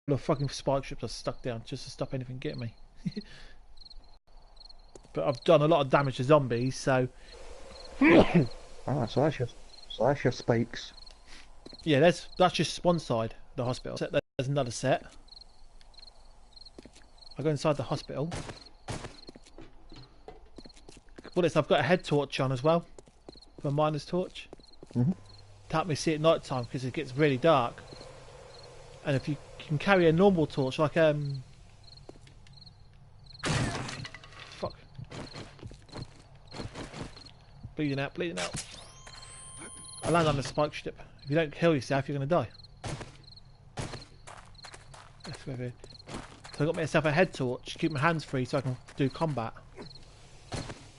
The fucking spike strips are stuck down just to stop anything getting me. But I've done a lot of damage to zombies, so Ah, so that's your spikes. yeah, that's just one side, the hospital. There's another set. I go inside the hospital. Well, I've got a head torch on as well, for a miner's torch. Mhm. To help me see at night time because it gets really dark. And if you can carry a normal torch, like fuck, bleeding out, bleeding out. I land on the spike strip. If you don't kill yourself, you're gonna die. So I got myself a head torch to keep my hands free so I can do combat.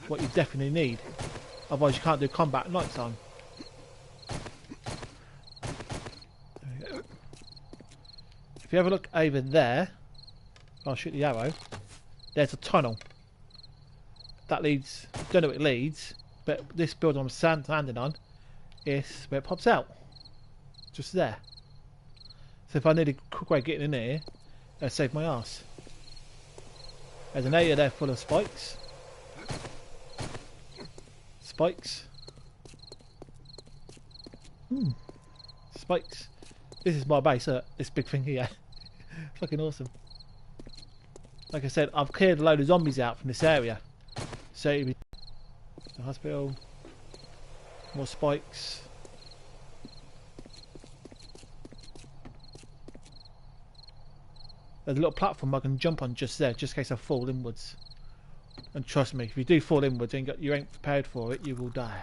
What you definitely need. Otherwise you can't do combat at night time. There we go. If you have a look over there, I'll shoot the arrow. There's a tunnel. That leads, don't know where it leads, but this building I'm standing on is where it pops out. Just there. So if I need a quick way of getting in here, it'll save my ass. There's an area there full of spikes. Spikes. Spikes. This is my base, this big thing here. Fucking awesome. Like I said, I've cleared a load of zombies out from this area. So it'll be the hospital. More spikes. There's a little platform I can jump on just there, just in case I fall inwards. And trust me, if you do fall inwards and you ain't prepared for it, you will die.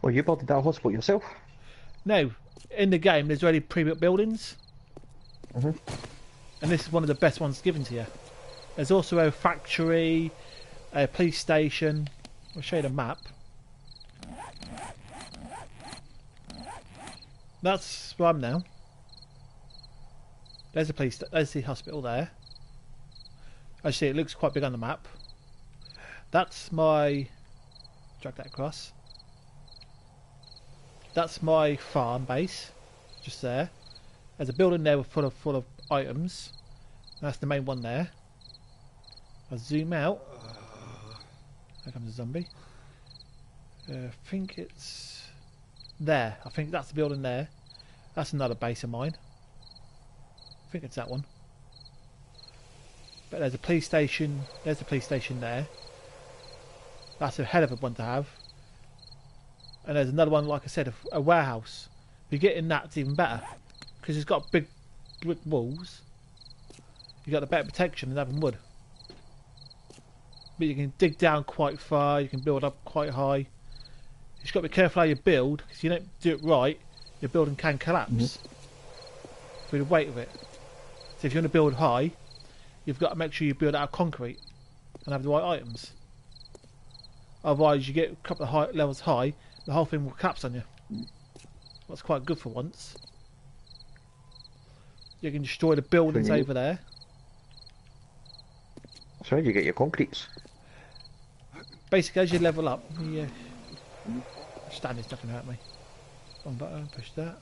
Well, you built that hospital yourself? No, in the game there's already pre-built buildings. Mhm. And this is one of the best ones given to you. There's also a factory, a police station. I'll show you the map. That's where I'm now. There's the hospital there. Actually, it looks quite big on the map. That's my... drag that across. That's my farm base. Just there. There's a building there full of items. That's the main one there. I'll zoom out. There comes a zombie. I think it's... there. I think that's the building there. That's another base of mine. I think it's that one. But there's a police station. There's the police station there. That's a hell of a one to have. And there's another one, like I said, a warehouse. If you get in that, it's even better. Because it's got big brick walls. You got the better protection than having wood. But you can dig down quite far. You can build up quite high. You just got to be careful how you build. Because if you don't do it right, your building can collapse. Through the weight of it. So if you want to build high, you've got to make sure you build out of concrete and have the right items. Otherwise, you get a couple of levels high, the whole thing will collapse on you. That's quite good for once. You can destroy the buildings over there. So how do you get your concretes? Basically, as you level up, standing's not going to hurt me. One button, push that.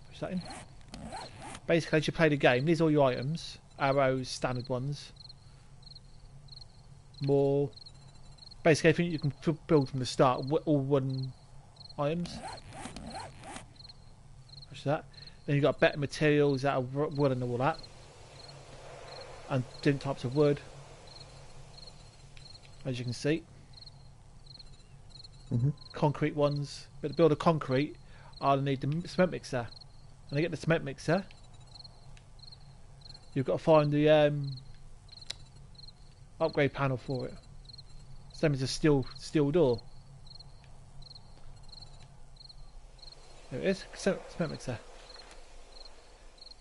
Push that in. Basically, as you play the game, these are all your items. Arrows, standard ones. More. Basically, I think you can build from the start, all wooden items. Push that. Then you've got better materials out of wood and all that. And different types of wood. As you can see. Concrete ones. But to build a concrete, I'll need the cement mixer. And to get the cement mixer, you've got to find the upgrade panel for it. Same as a steel door. There it is, cement mixer.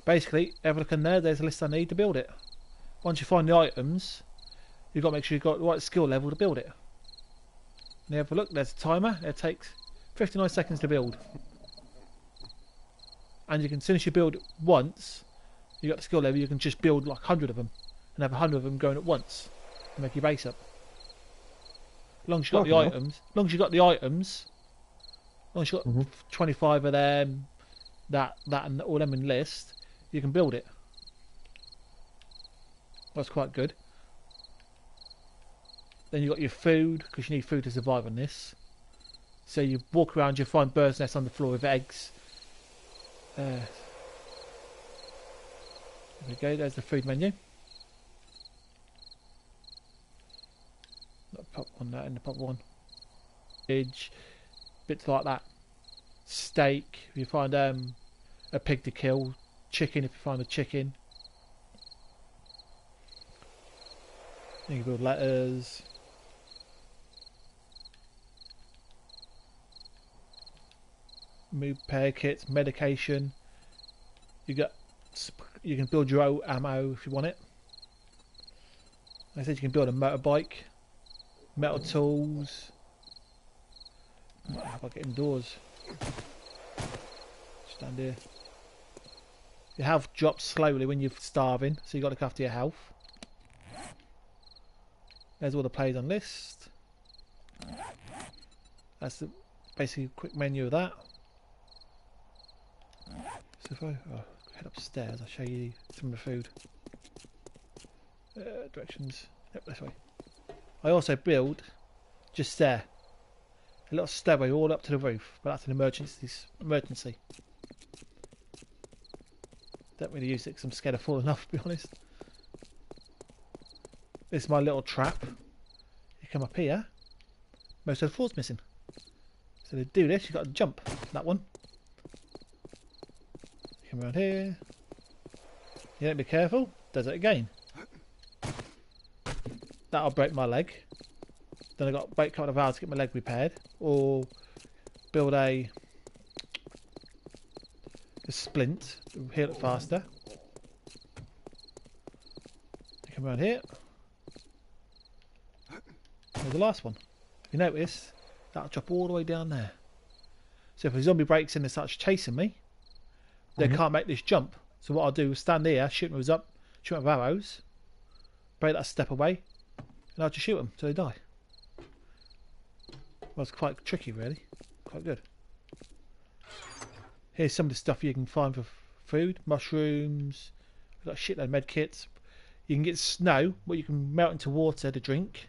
Basically, have a look in there, there's a list I need to build it. Once you find the items, you've got to make sure you've got the right skill level to build it. And have a look, there's a timer, it takes 59 seconds to build. And you can, as soon as you build once, you got the skill level, you can just build like 100 of them. And have 100 of them going at once. And make your base up. As long as you got the items, as long as you got 25 of them, that and all them in list, you can build it. That's quite good. Then you got your food, because you need food to survive on this. So you walk around, you find birds' nests on the floor with eggs. There we go, there's the food menu. Not pop on that in the pop one. Bits like that. Steak, if you find a pig to kill. Chicken, if you find a chicken. Then you build letters. Move repair kits, medication. You can build your own ammo if you want it. Like I said, you can build a motorbike, metal tools. How about getting doors? Stand here. Your health drops slowly when you're starving, so you got to look after your health. There's all the players on list. That's the basically a quick menu of that. So if I head upstairs, I'll show you some of the food. Directions. Yep, this way. I also build just there a little stairway all up to the roof, but that's an emergency. Don't really use it because I'm scared of falling off, to be honest. This is my little trap. You come up here, most of the floor's missing. So to do this, you've got to jump that one. Come around here. You don't be careful, does it again. That'll break my leg. Then I've got to wait a couple of hours to get my leg repaired. Or build a splint to heal it faster. You come around here. There's the last one. If you notice, that'll drop all the way down there. So if a zombie breaks in and starts chasing me, they can't make this jump. So what I'll do is stand here, shoot them with arrows, break that step away, and I'll just shoot them till they die. Well, it's quite tricky, really. Quite good. Here's some of the stuff you can find for food. Mushrooms. We've got a shitload of med kits. You can get snow, what you can melt into water to drink.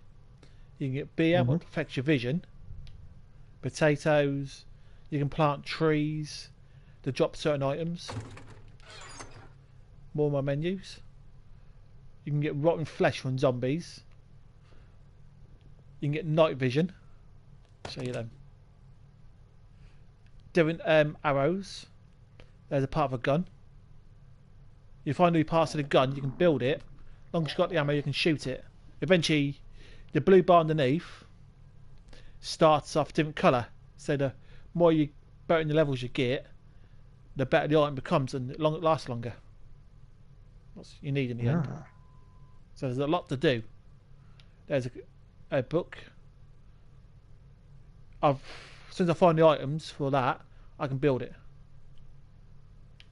You can get beer, what affects your vision. Potatoes. You can plant trees to drop certain items. More of my menus. You can get rotten flesh from zombies. You can get night vision. Show you them. Different arrows. There's a part of a gun. You find new parts of the gun, you can build it. As long as you've got the ammo, you can shoot it. Eventually, the blue bar underneath starts off a different colour. So the more you better in the levels you get, the better the item becomes and it lasts longer. What you need in the end. So there's a lot to do. There's a book. Since I find the items for that, I can build it.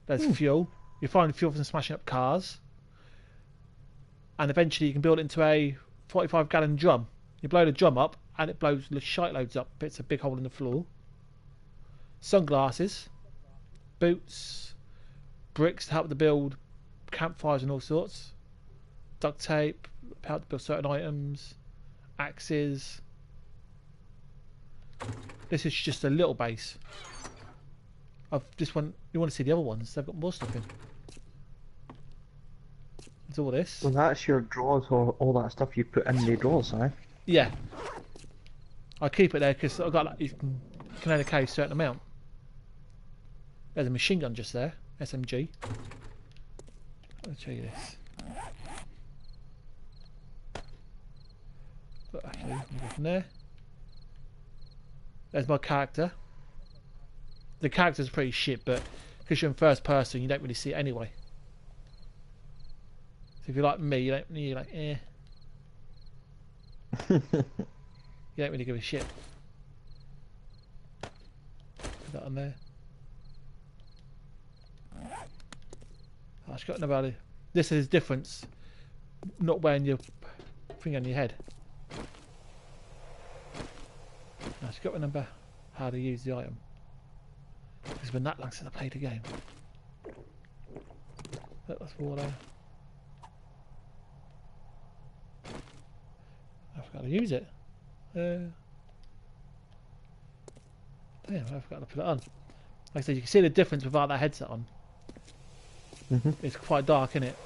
There's fuel. You find fuel from smashing up cars. And eventually you can build it into a 45-gallon drum. You blow the drum up and it blows the shite loads up. It's a big hole in the floor. Sunglasses. Boots. Bricks to help to build campfires and all sorts. Duct tape. Help to build certain items. Axes. This is just a little base. This one, you want to see the other ones? They've got more stuff in. It's all this. Well, that's your drawers or all that stuff you put in the drawers, eh? Yeah. I keep it there because I've got like, you can only carry a certain amount. There's a machine gun just there, SMG. I'll show you this. But actually, I'll go from there. There's my character. The character's pretty shit, but because you're in first person, you don't really see it anyway. So if you're like me, you're like, eh. You don't really give a shit. Put that on there. I've forgotten about it. This is difference. Not wearing your thing on your head. I've got to remember how to use the item. it's been that long since I played the game. That's water. I forgot to use it. Damn, I forgot to put it on. Like I said, you can see the difference without that headset on. It's quite dark, isn't it?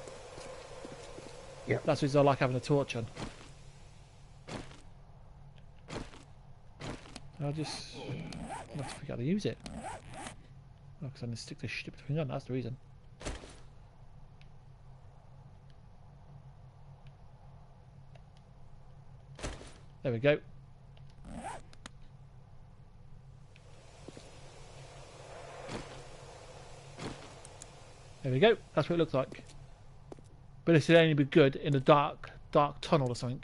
Yeah. That's because I like having a torch on. I just have to forget to use it. Oh, because I need to stick this stupid thing on, that's the reason. There we go. There we go. That's what it looks like. But this would only be good in a dark tunnel or something.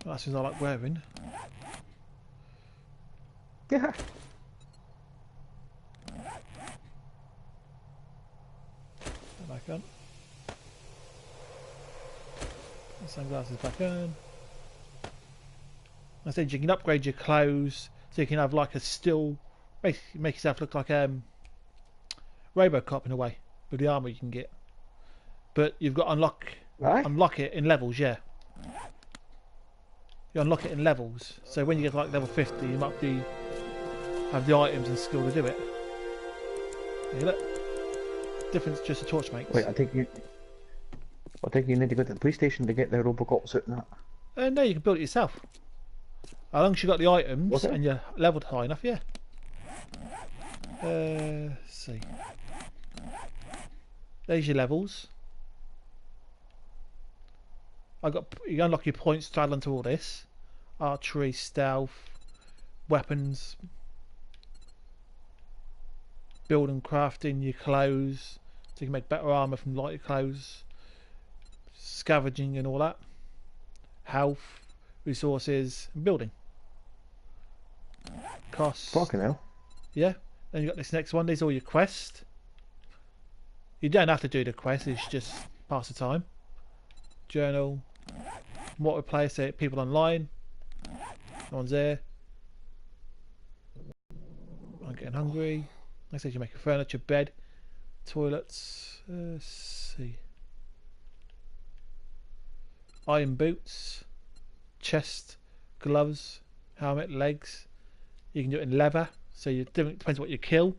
That's what I like wearing. Yeah. Put back on. Put the sunglasses back on. I said you can upgrade your clothes so you can have like a still, basically make yourself look like Robocop in a way with the armor you can get. But you've got to unlock it in levels, yeah. You unlock it in levels, so when you get to like level 50, you might have the items and skill to do it. There, look, difference just a torch makes. Wait, I think you need to go to the police station to get the Robocop suit and that. No, you can build it yourself. As long as you got the items and you're leveled high enough, yeah. Let's see. There's your levels. You unlock your points to add onto all this. Archery, stealth, weapons, building, crafting, your clothes, so you can make better armour from lighter clothes, scavenging and all that, health, resources, and building. Costs. Fucking hell. Yeah. Then you got this next one. These are all your quests. You don't have to do the quest. It's just pass the time. Journal. Multiplayer. Say people online. No one's there. I'm getting hungry. Like I said, you make a furniture, bed, toilets. Let's see. Iron boots, chest, gloves, helmet, legs. You can do it in leather, so you depends what you kill,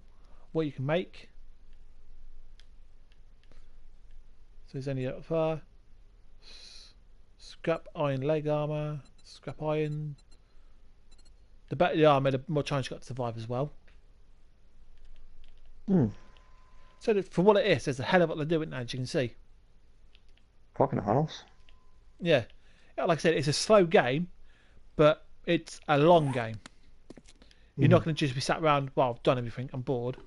what you can make. So there's only up far. Scrap iron leg armor, scrap iron. The better the armor, the more chance you got to survive as well. So for what it is, there's a hell of a lot to do it now, as you can see. Fucking Harness. Yeah, like I said, it's a slow game, but it's a long game. You're not going to just be sat around, well, I've done everything, I'm bored.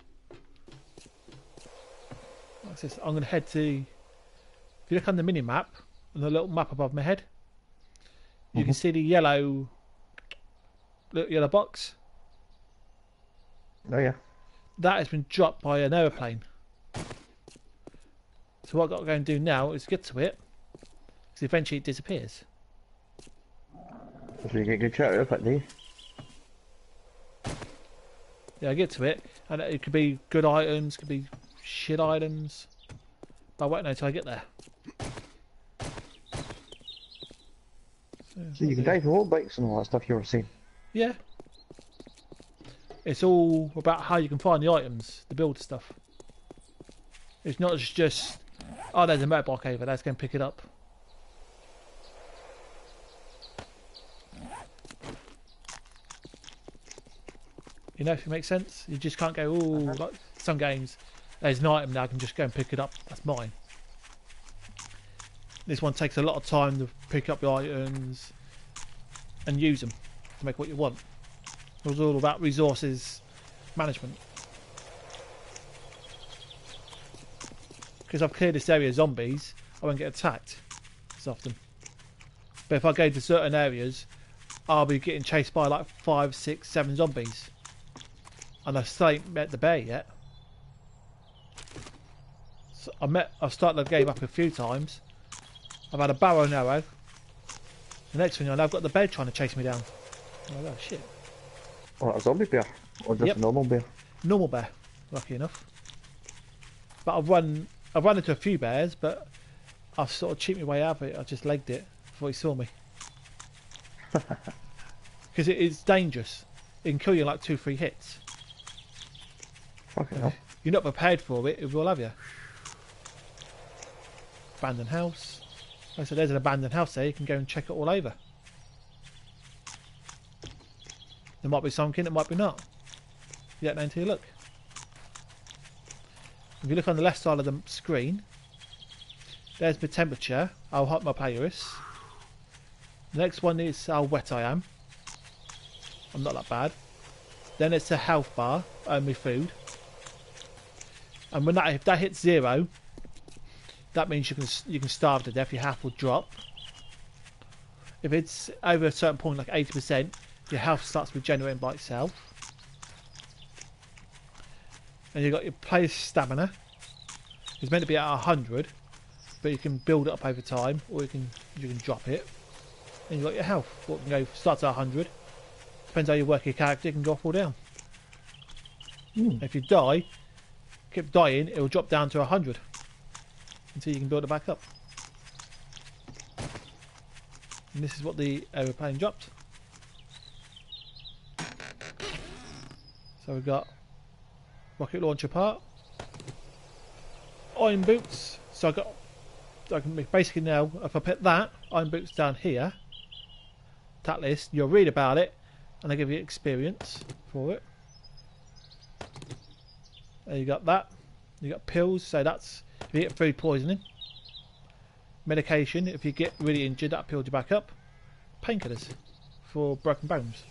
Like I said, I'm going to head to, if you look on the mini map, on the little map above my head, you can see the yellow box. Oh yeah. That has been dropped by an aeroplane. So what I've got to go and do now is get to it, because eventually it disappears. So you get a good shot of it, do you? Yeah, I get to it, and it could be good items, could be shit items, but I won't know until I get there. So you can dive road bikes and all that stuff you were saying. Yeah. It's all about how you can find the items, the build stuff. It's not just, oh, there's a motorbike over, let's go and pick it up. You know, if it makes sense, you just can't go, ooh, like some games, there's an item now, I can just go and pick it up, that's mine. This one takes a lot of time to pick up the items and use them to make what you want. It was all about resources management. Because I've cleared this area of zombies, I won't get attacked as often. But if I go to certain areas, I'll be getting chased by like 5, 6, 7 zombies. And I still ain't met the bear yet. So I've started the game up a few times. I've had a bow and arrow. The next thing I know, I've got the bear trying to chase me down. Oh no, shit. Oh, a zombie bear? Or just a normal bear? Normal bear, lucky enough. But I've run into a few bears, but I've sort of cheated my way out of it. I just legged it before he saw me. Because it's dangerous. It can kill you in like 2-3 hits. Fucking hell. You're not prepared for it, it will have you. Abandoned house. Like I said, there's an abandoned house there, you can go and check it all over. There might be something, there might be not. You don't know until you look. If you look on the left side of the screen, there's the temperature, how hot my player is. The next one is how wet I am. I'm not that bad. Then it's a health bar, my food. And when if that hits 0, that means you can starve to death. Your health will drop. If it's over a certain point, like 80%, your health starts regenerating by itself. And you've got your player's stamina. It's meant to be at 100, but you can build it up over time, or you can drop it. And you've got your health. What can go starts at 100. Depends how you work your character. It can go up or down. If you die, keep dying, it will drop down to 100 until you can build it back up. And this is what the aeroplane dropped. So we've got rocket launcher part, iron boots. So I can basically now, if I put that iron boots down here, that list, you'll read about it, and they give you experience for it. And you got that. You got pills, so that's if you get food poisoning. Medication, if you get really injured, that builds you back up. Painkillers for broken bones.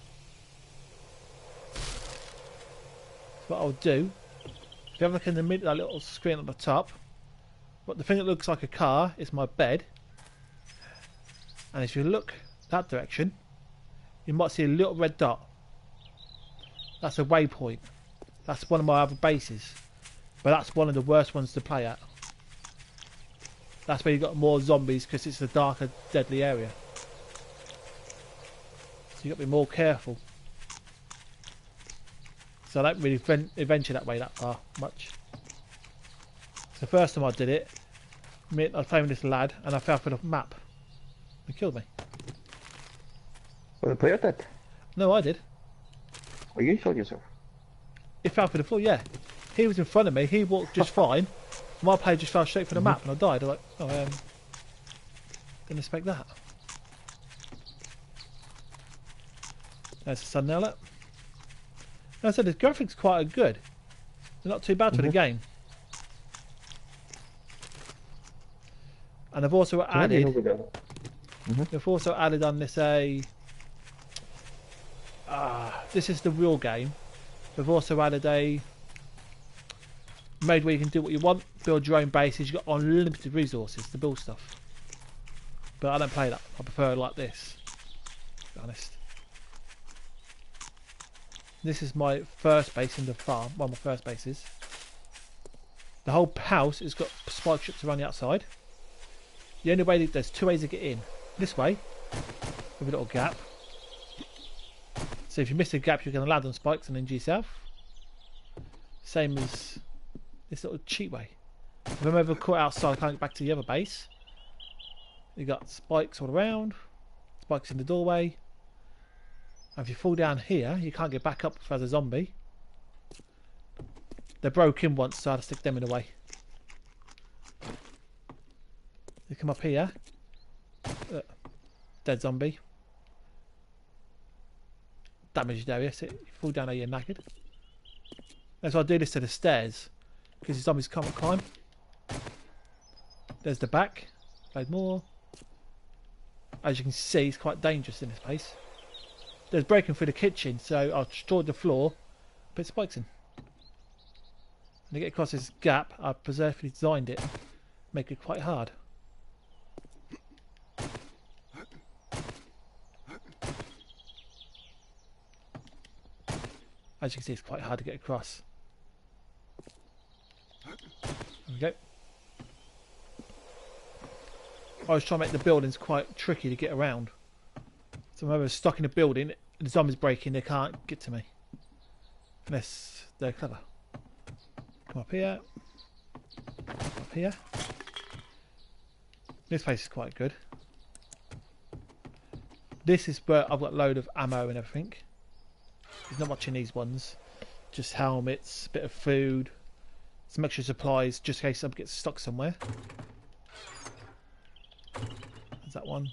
So what I'll do, if you have a look in the middle, that little screen at the top, but the thing that looks like a car is my bed. And if you look that direction, you might see a little red dot. That's a waypoint. That's one of my other bases. But that's one of the worst ones to play at. That's where you've got more zombies because it's a darker, deadly area. So you've got to be more careful. So I don't really venture that way that far much. So the first time I did it, I was playing with this lad and I fell through the map. He killed me. Well, the player did? No, I did. Well, you shot yourself? He fell through the floor, yeah. He was in front of me, he walked just fine. My player just fell straight for the map and I died. I'm like, oh, didn't expect that. There's the thumbnail up. Like I said, the graphics quite good. They're not too bad for the game. And I've also added... They've also added on this this is the real game. They've also added a mode where you can do what you want, build your own bases. You've got unlimited resources to build stuff. But I don't play that. I prefer it like this, to be honest. This is my first base in the farm, one of my first bases. The whole house has got spike strips around the outside. The only way, there's 2 ways to get in. This way, with a little gap. So if you miss a gap, you're going to land on spikes and injure yourself. Same as this little cheat way. If I'm ever caught outside, I can't get back to the other base. You got spikes all around, spikes in the doorway. And if you fall down here, you can't get back up as a zombie. They broke in once, so I had to stick them in the way. You come up here, dead zombie. Damaged area, so you fall down here, you're knackered. That's why I do this to the stairs, because the zombies can't climb. There's the back, load more. As you can see, it's quite dangerous in this place. There's breaking through the kitchen, so I've destroyed the floor, put spikes in. And to get across this gap, I've preservedly designed it, make it quite hard. As you can see, it's quite hard to get across. There we go. I was trying to make the buildings quite tricky to get around. So when I was stuck in a building, The zombies break in, they can't get to me. Unless they're clever. Come up here. Up here. This place is quite good. This is where I've got a load of ammo and everything. There's not much in these ones. Just helmets, a bit of food, some extra supplies just in case something gets stuck somewhere. There's that one.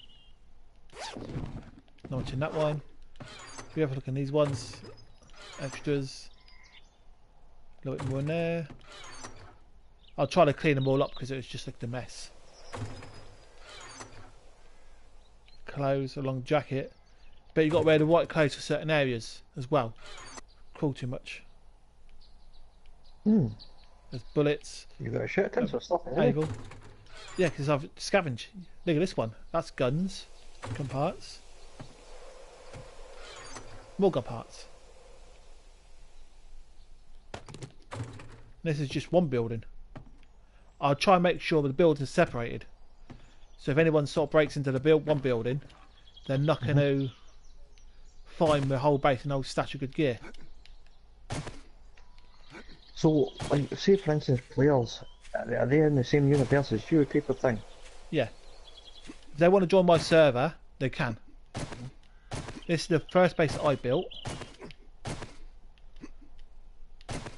Not much in that one. We have a look in these ones. Extras. A little bit more in there. I'll try to clean them all up because it was just like a mess. Clothes, a long jacket. But you've got to wear the white clothes for certain areas as well. Cool too much. There's bullets. You got a shit tons of stuff in there. Yeah, because I've scavenged. Look at this one. That's guns. Gun parts. More gun parts. This is just one building. I'll try and make sure that the buildings are separated. So if anyone sort of breaks into the one building, they're not going to find the whole base and the whole stash of good gear. So, like, say for instance, players, are they in the same universe as you, type of thing? Yeah. If they want to join my server, they can. This is the first base I built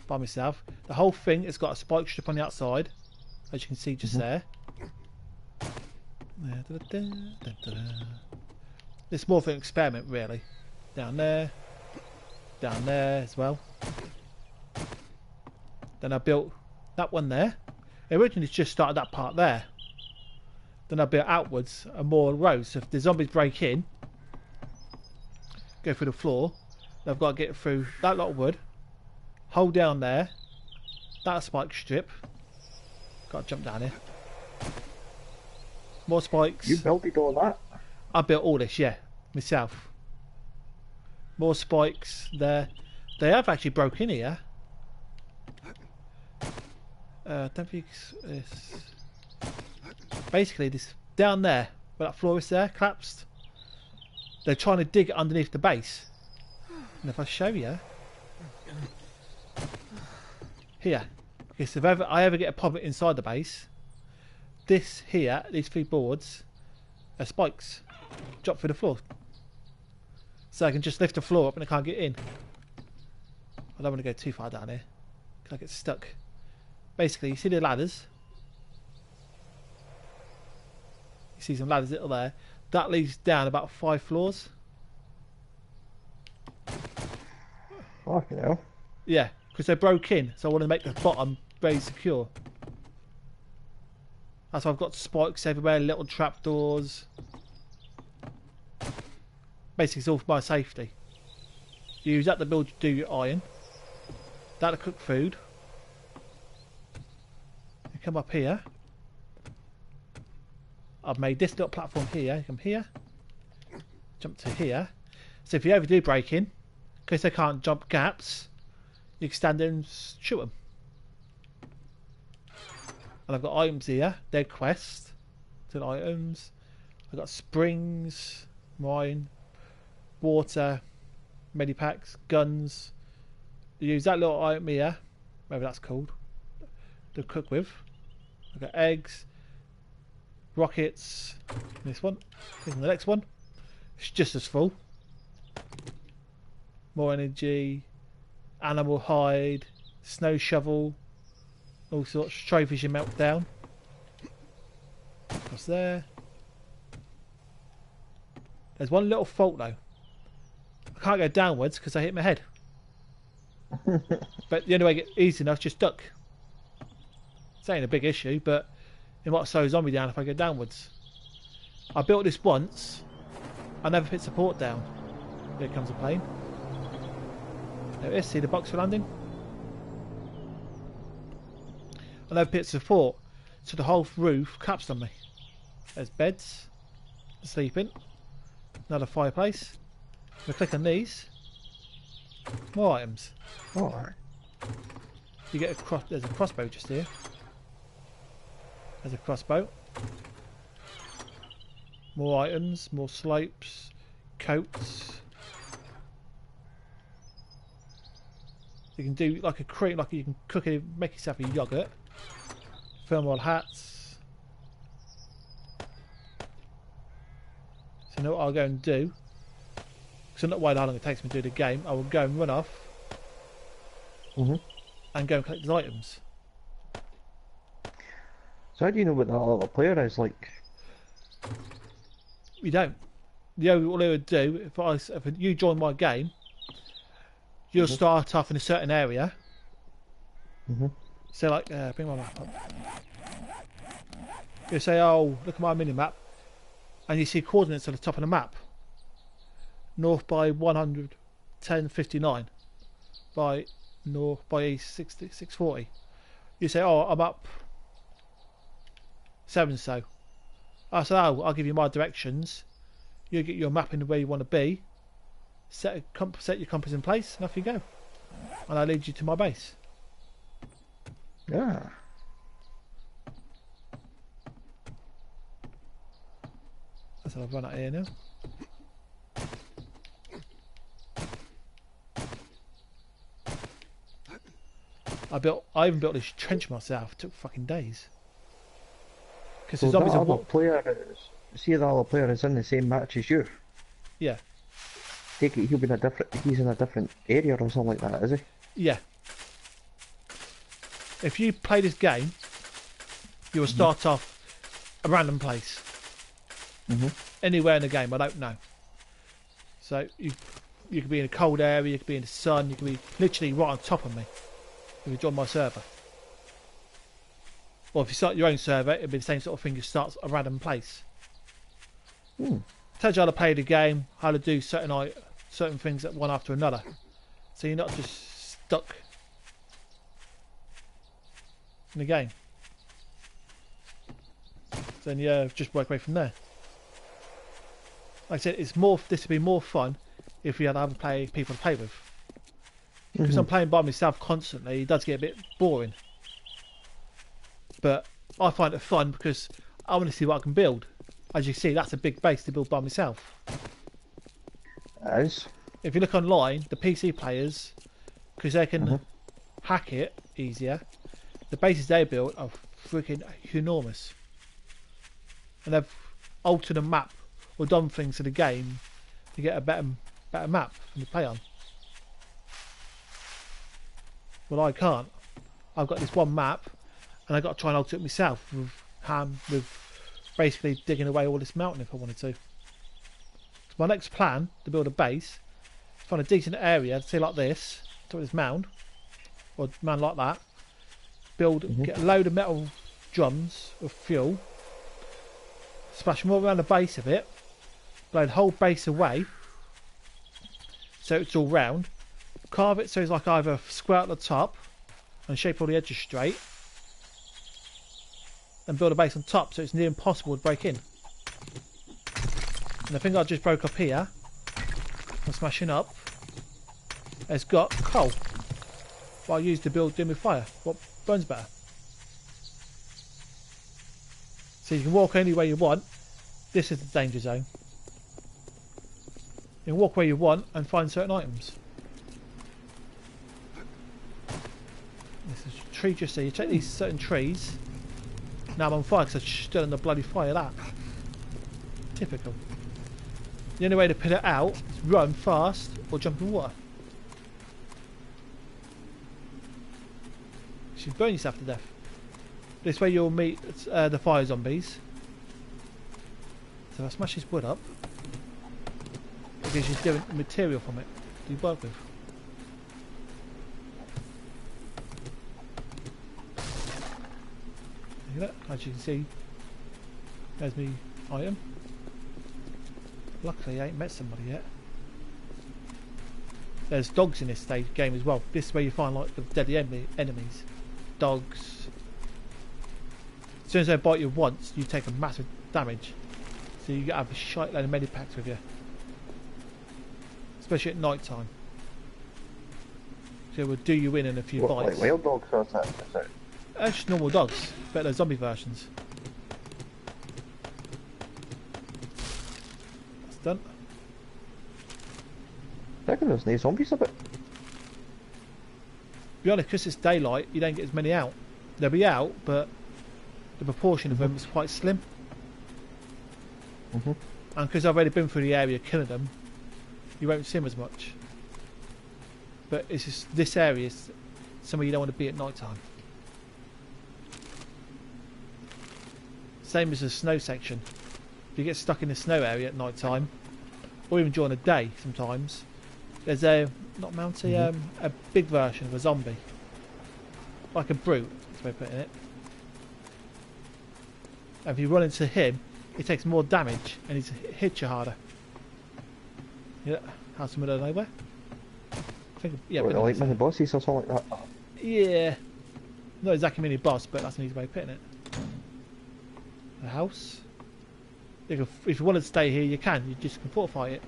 by myself. The whole thing has got a spike strip on the outside, as you can see just there. It's more of an experiment, really. Down there as well. Then I built that one there. Originally just started that part there. Then I built outwards and more rows. So if the zombies break in, go through the floor, they've got to get through that lot of wood, hold down there, that spike strip. Got to jump down here. More spikes. You built all that? I built all this, yeah, myself. More spikes there. They have actually broke in here. Don't think it's basically this down there where that floor is there collapsed. They're trying to dig it underneath the base. And if I show you here, because if I ever get a problem inside the base, this here, these 3 boards are spikes drop through the floor, so I can just lift the floor up and I can't get in. I don't want to go too far down here because I get stuck. Basically, you see the ladders. You see some ladders little there. That leads down about 5 floors. Fucking hell. Yeah, because they broke in, so I want to make the bottom very secure. That's why I've got spikes everywhere, little trapdoors. Basically, it's all for my safety. You use that to do your iron. That to cook food. You come up here. I've made this little platform here. You come here. Jump to here. So if you ever do break in, because they can't jump gaps, you can stand there and shoot them. And I've got items here. They're quest. So items. I've got springs, wine, water, medipacks, guns. You use that little item here, whatever that's called, to cook with. I've got eggs, rockets. This one. And the next one. It's just as full. More energy, animal hide, snow shovel, all sorts. Trophies you melt down. Across there. There's one little fault though. I can't go downwards because I hit my head. But the only way to get easy enough is just duck. This ain't a big issue, but it might slow a zombie down if I go downwards. I built this once. I never put support down. Here comes a plane. There it is, see the box for landing? I never put support, so the whole roof collapsed on me. There's beds, sleeping, another fireplace. If I click on these, more items. Alright. You get there's a crossbow just here. There's a crossbow. More items, more slopes, coats, You can do like a cream, like you can cook it, make yourself a yogurt. Thermal hats. So now what I'll go and do, because I'm not worried how long it takes me to do the game, I will go and run off and go and collect the items. So how do you know what that other player is like? You don't. All they would do, if you join my game, you'll start off in a certain area. So like, bring my map up. You say, oh, look at my mini-map. And you see coordinates at the top of the map. North by 110.59 by north by east 640. You say, oh, I'm up 7-so. I said, oh, I'll give you my directions. You get your map in the way you want to be. Set your compass in place, and off you go. And I lead you to my base. Yeah. So I've run out here now. I even built this trench myself. It took fucking days. Because So the zombies that are other player is, see the other player is in the same match as you. Yeah. Take it he'll be in a different, he's in a different area or something like that, is he? Yeah. If you play this game, you will start off a random place. Anywhere in the game, I don't know. So you could be in a cold area, you could be in the sun, you could be literally right on top of me if you join my server. Or if you start your own server, it'll be the same sort of thing. You start a random place. Tells you how to play the game, how to do certain things one after another. So you're not just stuck in the game. So then you just work away from there. Like I said, this would be more fun if we had other people to play with. Because I'm playing by myself constantly, it does get a bit boring. But I find it fun because I want to see what I can build. As you see, that's a big base to build by myself. Is. If you look online, the PC players, because they can hack it easier, the bases they build are freaking enormous. And they've altered the map or done things to the game to get a better map to play on. Well, I can't. I've got this one map, and I've got to try and alter it myself with basically digging away all this mountain if I wanted to. So my next plan to build a base, find a decent area, say like this, to this mound, or mound like that. Get a load of metal drums of fuel, splash them all around the base of it, blow the whole base away, so it's all round. Carve it so it's like either square at the top and shape all the edges straight, and build a base on top so it's near impossible to break in. And the thing I just broke up here, I'm smashing up, has got coal. What I use to build dim with fire. What burns better? So you can walk anywhere you want. This is the danger zone. You can walk where you want and find certain items. This is a tree just there. You take these certain trees. Now I'm on fire because I stood in the bloody fire. That typical. The only way to put it out is run fast or jump in water. You burn yourself to death. This way you'll meet the fire zombies. So if I smash this wood up, it gives you different material from it to work with. Look, as you can see, there's my item. Luckily I ain't met somebody yet. There's dogs in this game as well. This is where you find like the deadly enemies. Dogs. As soon as they bite you once, you take a massive damage. So you have a shite load of medipacks with you. Especially at night time. So it will do you in a few bites. Like wild dogs or is that? Just normal dogs, but they're zombie versions. That's done. I reckon there's no zombies a bit. be honest, because it's daylight, you don't get as many out. They'll be out, but the proportion of them is quite slim. And because I've already been through the area killing them, you won't see them as much. But it's just this area is somewhere you don't want to be at night time. Same as the snow section. If you get stuck in the snow area at night time, or even during the day sometimes, there's a a big version of a zombie, like a brute. That's the way of putting it. And if you run into him, he takes more damage and he hits you harder. Yeah, house in the middle of nowhere. I think, yeah, like mini bosses or something like that. Yeah, not exactly mini boss, but that's an easy way of putting it. The house. If you want to stay here, you can. You just can fortify it.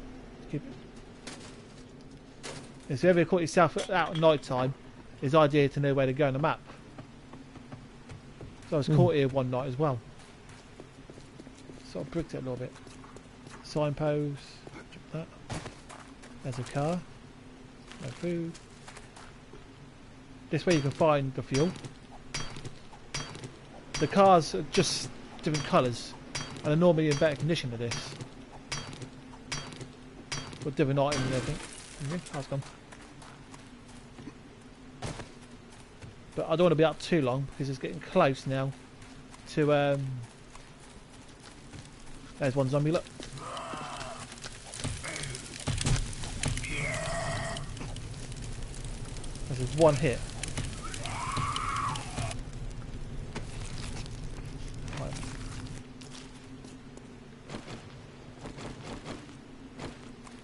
Keep it. If you ever caught yourself out at night time, it's ideal to know where to go on the map. So I was caught here one night as well. Sort of bricked it a little bit. Signpost. That. There's a car. No food. This way you can find the fuel. The cars are just different colours and are normally in better condition than this. Got different items and everything. Car's gone. But I don't want to be up too long because it's getting close now to there's one zombie, look. This is one hit. Right.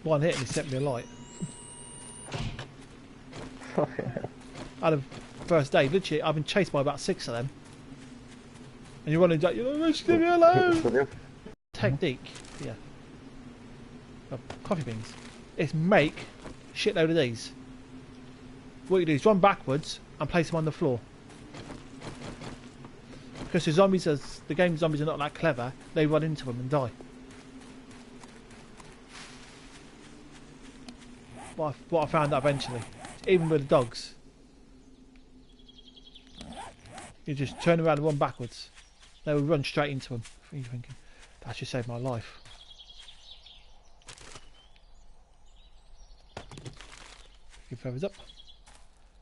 One hit and he set me alight. Out of first day, literally, I've been chased by about 6 of them. And you're running down, you're like, just leave me alone! Technique, yeah. Coffee beans. Is make shitload of these. What you do is run backwards and place them on the floor. Because the game zombies are not that clever, they run into them and die. What I found out eventually, even with the dogs, you just turn around and run backwards. They will run straight into them. You're thinking, that should save my life. Your feathers up.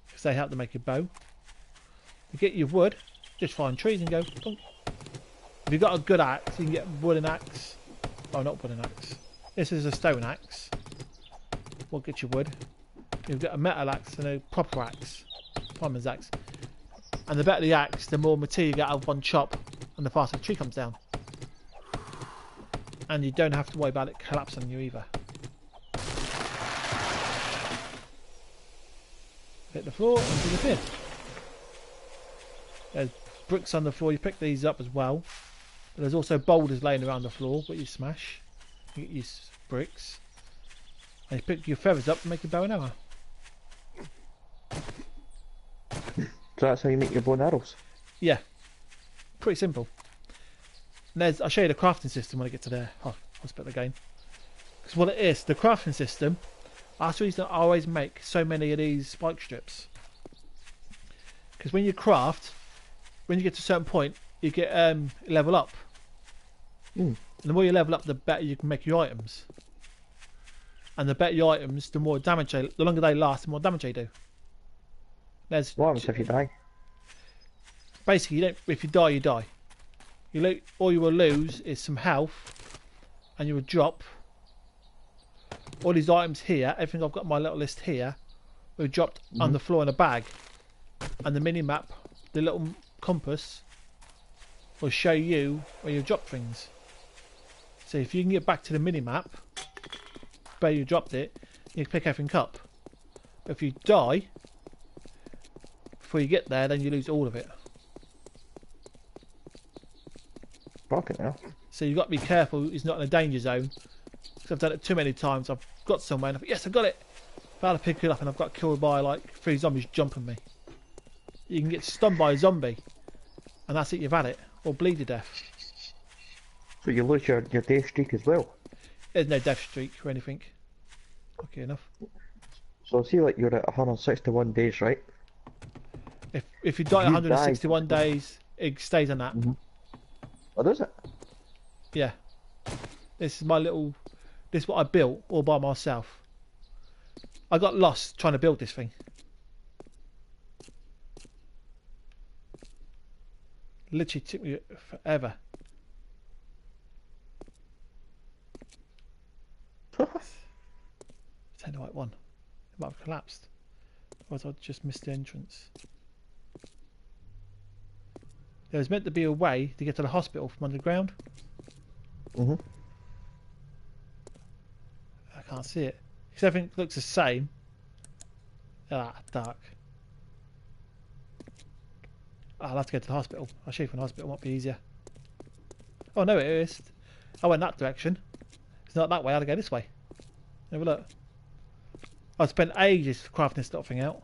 Because they help to make a bow. To get your wood, just find trees and go. Boom. If you've got a good axe, you can get wooden axe. Oh, not wooden axe. This is a stone axe. What gets you wood? You've got a metal axe and a proper axe. Farmer's axe. And the better the axe, the more material you get out of one chop, and the faster the tree comes down. And you don't have to worry about it collapsing on you either. Hit the floor and disappear. There's bricks on the floor, you pick these up as well. But there's also boulders laying around the floor, what you smash. You get your bricks. And you pick your feathers up and make your bow and arrow. So that's how you make your bow and arrows? Yeah. Pretty simple. And I'll show you the crafting system when I get to there. Oh, I'll split the game. Because what it is, the crafting system, that's the reason I always make so many of these spike strips. Because when you craft, when you get to a certain point, you get level up. And the more you level up, the better you can make your items. And the better your items, the more damage the longer they last, the more damage they do. What happens if you die? Basically, if you die, you die. All you will lose is some health, and you will drop. All these items here, everything I've got on my little list here, will be dropped on the floor in a bag. And the mini map, the little compass, will show you where you drop things. So if you can get back to the mini map where you dropped it, you can pick everything up. But if you die before you get there, then you lose all of it. Fucking hell. So you've got to be careful he's not in a danger zone. Because I've done it too many times. I've got somewhere and I thought, yes, I got it. But I pick it up and I've got killed by like 3 zombies jumping me. You can get stunned by a zombie and that's it, you've had it. Or bleed to death. So you lose your death streak as well? There's no death streak or anything. Okay, enough. So see, like, you're at 161 days, right? If you die 161 days, it stays on that. Oh, does it? Yeah. This is my little. This is what I built all by myself. I got lost trying to build this thing. Literally took me forever. Take the right one. It might have collapsed. Otherwise I just missed the entrance. There was meant to be a way to get to the hospital from underground. I can't see it. Because everything looks the same. Ah, dark. I'll have to go to the hospital. I'll show you from the hospital, might be easier. Oh no, it is. I went that direction. It's not that way, I had to go this way. Have a look. I spent ages crafting this little thing out.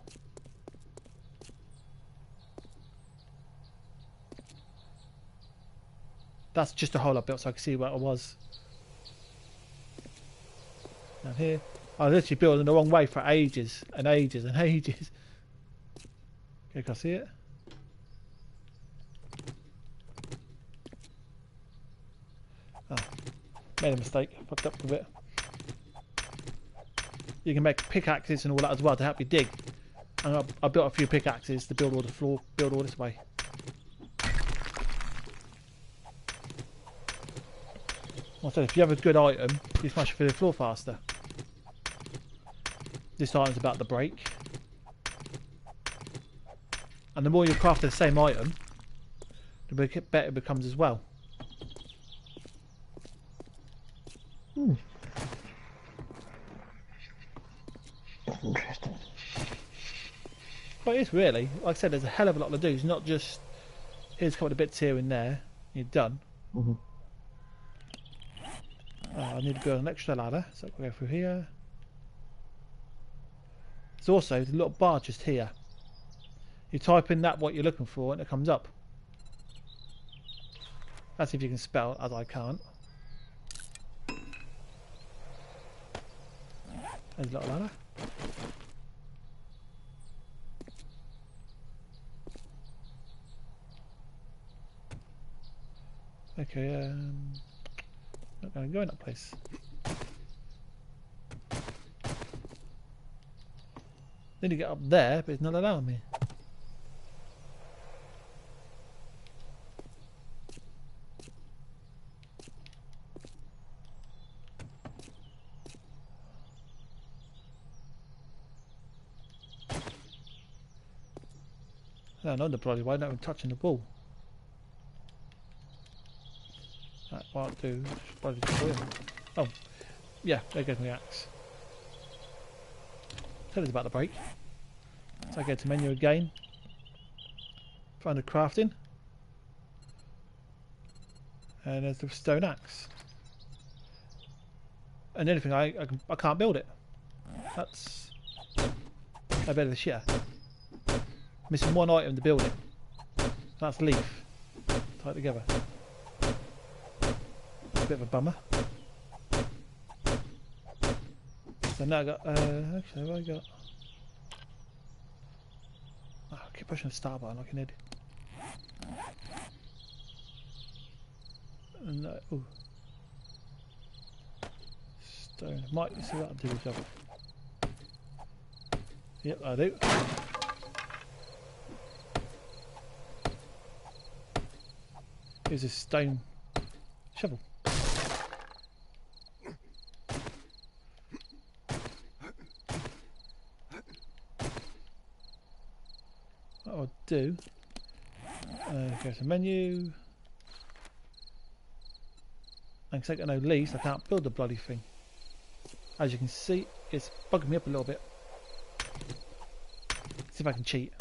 That's just a hole I built so I can see where I was. Down here. I was literally building the wrong way for ages and ages and ages. Okay, can I see it? Oh, made a mistake. Fucked up a bit. You can make pickaxes and all that as well to help you dig. And I built a few pickaxes to build all the floor, build all this way. I said, if you have a good item, you smash it through the floor faster. This item's about to break. And the more you craft the same item, the better it becomes as well. Interesting. But it's really, like I said, there's a hell of a lot to do. It's not just, here's a couple of bits here and there, you're done. I need to build an extra ladder, so we'll go through here. There's also a little bar just here. You type in that what you're looking for and it comes up. That's if you can spell, as I can't. There's a little ladder. Okay, not going to go in that place. Need to get up there, but it's not allowing me. I don't know the bloody why not even touching the wall. Right, what I'll do is bloody destroy him. Oh, yeah, there goes my axe. Tell us about the break. So I go to menu again. Find the crafting. And there's the stone axe. And the only thing I can't build it. That's a bit of a shit. Missing one item to build it. That's leaf. Tied together. A bit of a bummer. So now I got actually what I got. Oh, I keep pushing the start button like an idiot. No, ooh. Stone. Might see what I'll do with that. Yep, I do. Here's a stone shovel. What I'll do, go to menu. And because I got no leaves, I can't build the bloody thing. As you can see, it's bugging me up a little bit. See if I can cheat.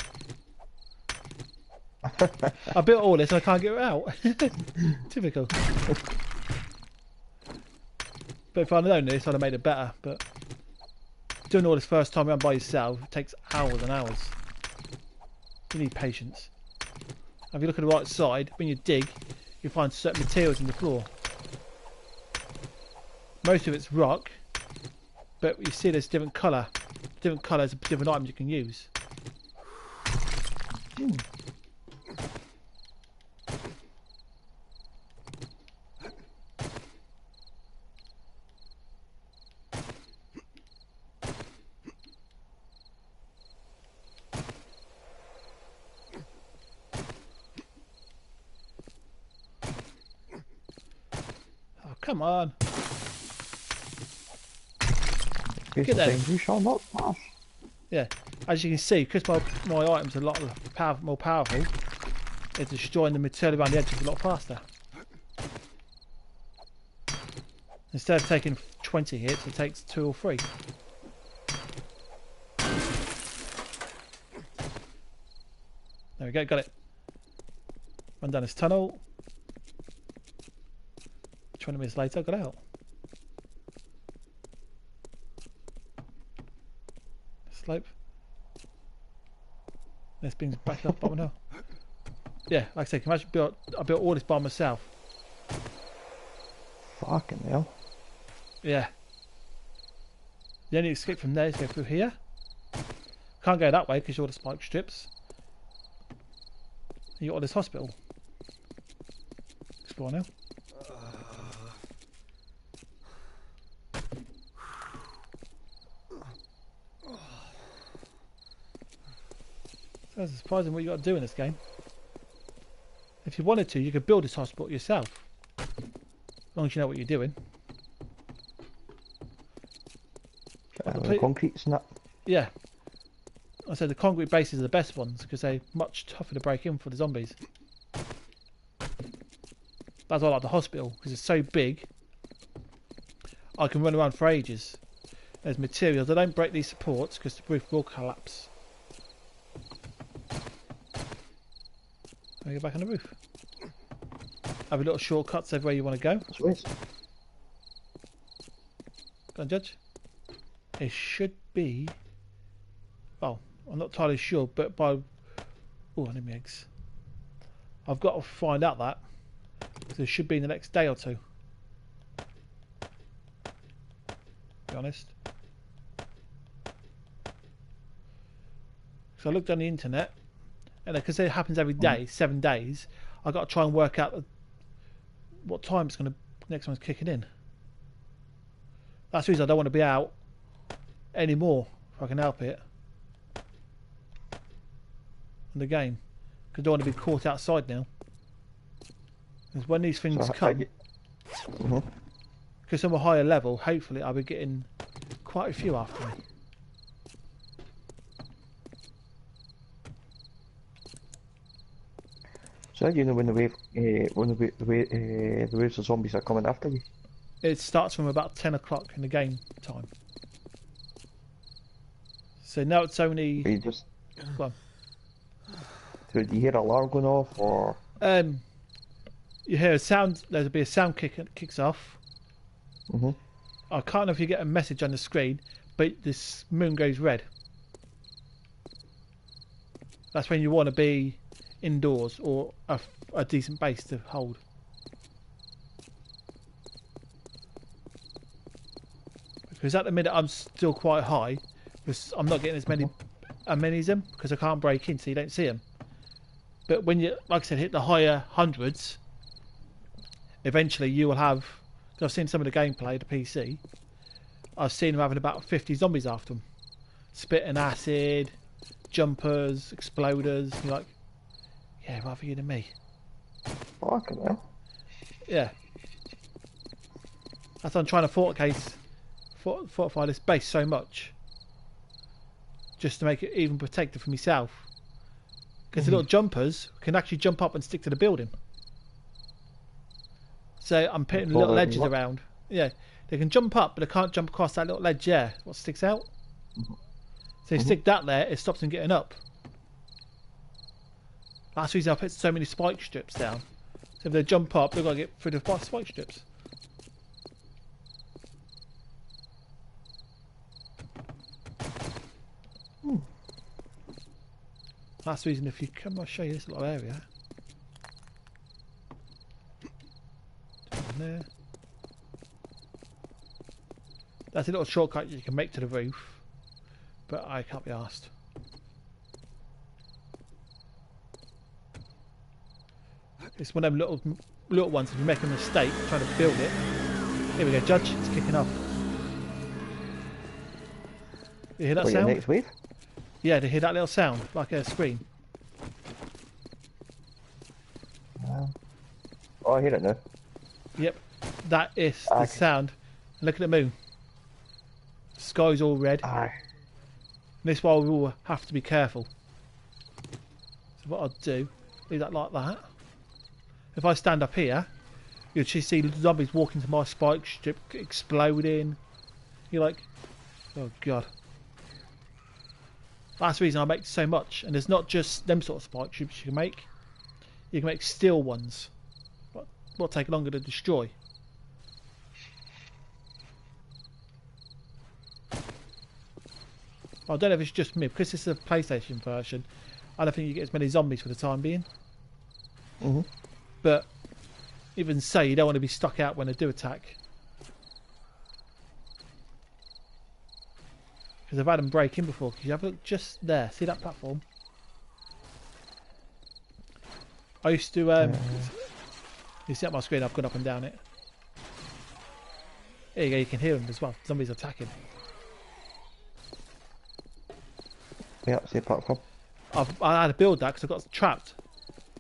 I built all this and I can't get it out. Typical. But if I'd known this, I'd have made it better. But doing all this first time around by yourself takes hours and hours. You need patience. And if you look at the right side, when you dig, you find certain materials in the floor. Most of it's rock, but you see there's different colours of different items you can use. Oh, come on. Get there. You shall not pass. Yeah, as you can see, because my items are a lot more powerful, it's destroying the material around the edges a lot faster. Instead of taking 20 hits, it takes 2 or 3. There we go, got it. Run down this tunnel. 20 minutes later, got out. Slope. This thing's back up bottom hill. Yeah, like I said, can you imagine I built all this by myself. Fucking hell. Yeah. The only escape from there is go through here. Can't go that way because you're all the spike strips. You got all this hospital. Explore now. So it's surprising what you got to do in this game. If you wanted to, you could build this hospital yourself. As long as you know what you're doing. The concrete's not. Yeah. I said the concrete bases are the best ones because they're much tougher to break in for the zombies. That's why I like the hospital because it's so big. I can run around for ages. There's materials. I don't break these supports because the roof will collapse. Let me go back on the roof. Have a little shortcuts everywhere you want to go. Sweet. Go on, Judge. It should be. Oh, I'm not entirely sure, but by. Oh, I need my eggs. I've got to find out that. So it should be in the next day or two. To be honest. So I looked on the internet, and because it happens every day, 7 days, I've got to try and work out what time it's going to. Next one's kicking in. That's the reason I don't want to be out anymore if I can help it. In the game, because I don't want to be caught outside now. Because when these things come, because I'm a higher level, hopefully I'll be getting quite a few after me. So how do you know when the waves of zombies are coming after you? It starts from about 10 o'clock in the game time. So now it's only. You just. Go on. So do you hear an alarm going off, or? You hear a sound. There'll be a sound kicks off. I can't know if you get a message on the screen, but this moon goes red. That's when you want to be indoors or a decent base to hold. Because at the minute I'm still quite high, because I'm not getting as many as them because I can't break in, so you don't see them. But when you, like I said, hit the higher hundreds, eventually you will have. I've seen some of the gameplay, the PC. I've seen them having about 50 zombies after them, spitting acid, jumpers, exploders. You're like, yeah, rather you than me. Fucking hell. Yeah. That's why I'm trying to fortify this base so much, just to make it even protected for myself. Because the little jumpers can actually jump up and stick to the building. So I'm putting little ledges around. Yeah, they can jump up, but they can't jump across that little ledge there. What sticks out? So you stick that there, it stops them getting up. That's the reason I put so many spike strips down. So if they jump up, they've got to get through the spike strips. That's the reason if you come, I'll show you this little area. Down there. That's a little shortcut you can make to the roof, but I can't be asked. It's one of them little ones. If you make a mistake trying to build it. Here we go, Judge. It's kicking off. You hear that sound? Next wave? Yeah, to hear that little sound, like a scream. Oh, I hear it now. Yep, that is the sound. Look at the moon. The sky's all red. Aye. This is why we all have to be careful. So what I'll do, leave that like that. If I stand up here, you'll just see zombies walking to my spike strip, exploding. You're like, oh god. That's the reason I make so much. And there's not just them sort of spike strips you can make. You can make steel ones. What take longer to destroy. I don't know if it's just me, because this is a PlayStation version. I don't think you get as many zombies for the time being. But even so, you don't want to be stuck out when they do attack. Because I've had them break in before. Because you have a look just there. See that platform? I used to... You see up my screen, I've gone up and down it. There you go, you can hear them as well. Zombies attacking. Yeah, see a platform. I had to build that because I got trapped.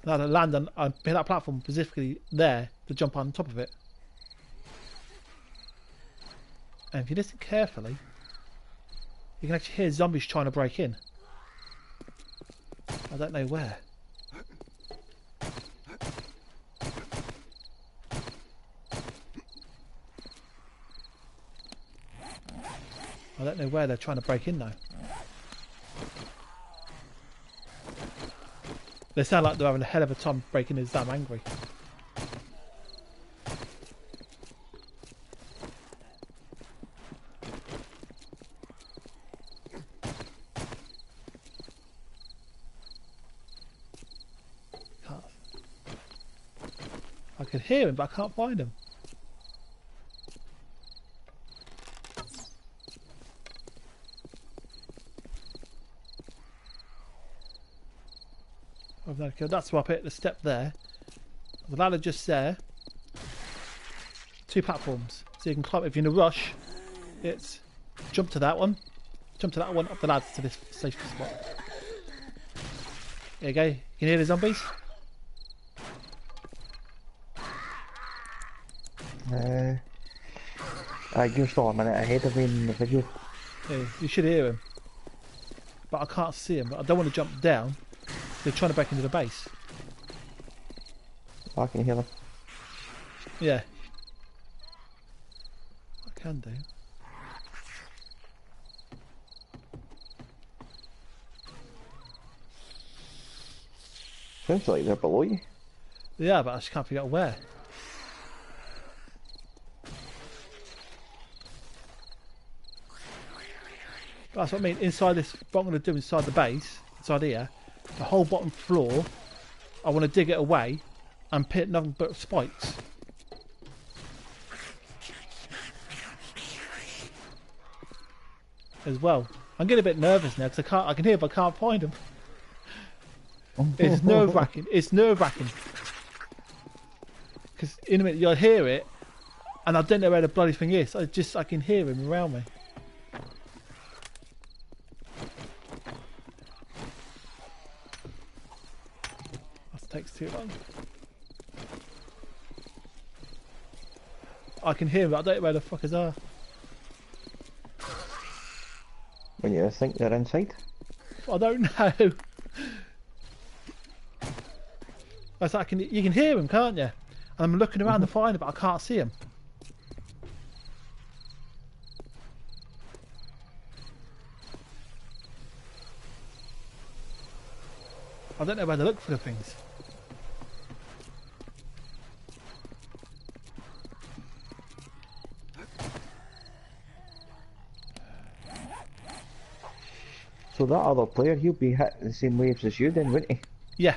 I had to land on I hit that platform specifically there to jump on top of it. And if you listen carefully, you can actually hear zombies trying to break in. I don't know where. I don't know where they're trying to break in though. They sound like they're having a hell of a time breaking in, damn angry. I can hear him, but I can't find him. That's why I put the step there. The ladder just there. 2 platforms. So you can climb. If you're in a rush, it's jump to that one. Jump to that one, up the ladder to this safe spot. There you go. You can hear the zombies? You're still a minute ahead of me in the video. Yeah, you should hear him. But I can't see him. But I don't want to jump down. They're trying to break into the base. I can hear them. Yeah. I can do. Sounds like they're below you. Yeah, but I just can't figure out where. That's what I mean. Inside this, what I'm going to do inside the base, inside here, the whole bottom floor, I want to dig it away and put nothing but spikes. As well. I'm getting a bit nervous now because I can hear but I can't find them. It's nerve-wracking. It's nerve-wracking. Because in a minute you'll hear it and I don't know where the bloody thing is. I can hear him around me. Takes too long. I can hear him, but I don't know where the fuckers are. When you think they're inside? I don't know. It's like you can hear him, can't you? And I'm looking around to find him, but I can't see him. I don't know where to look for the things. So that other player, he'll be hitting the same waves as you then, wouldn't he? Yeah.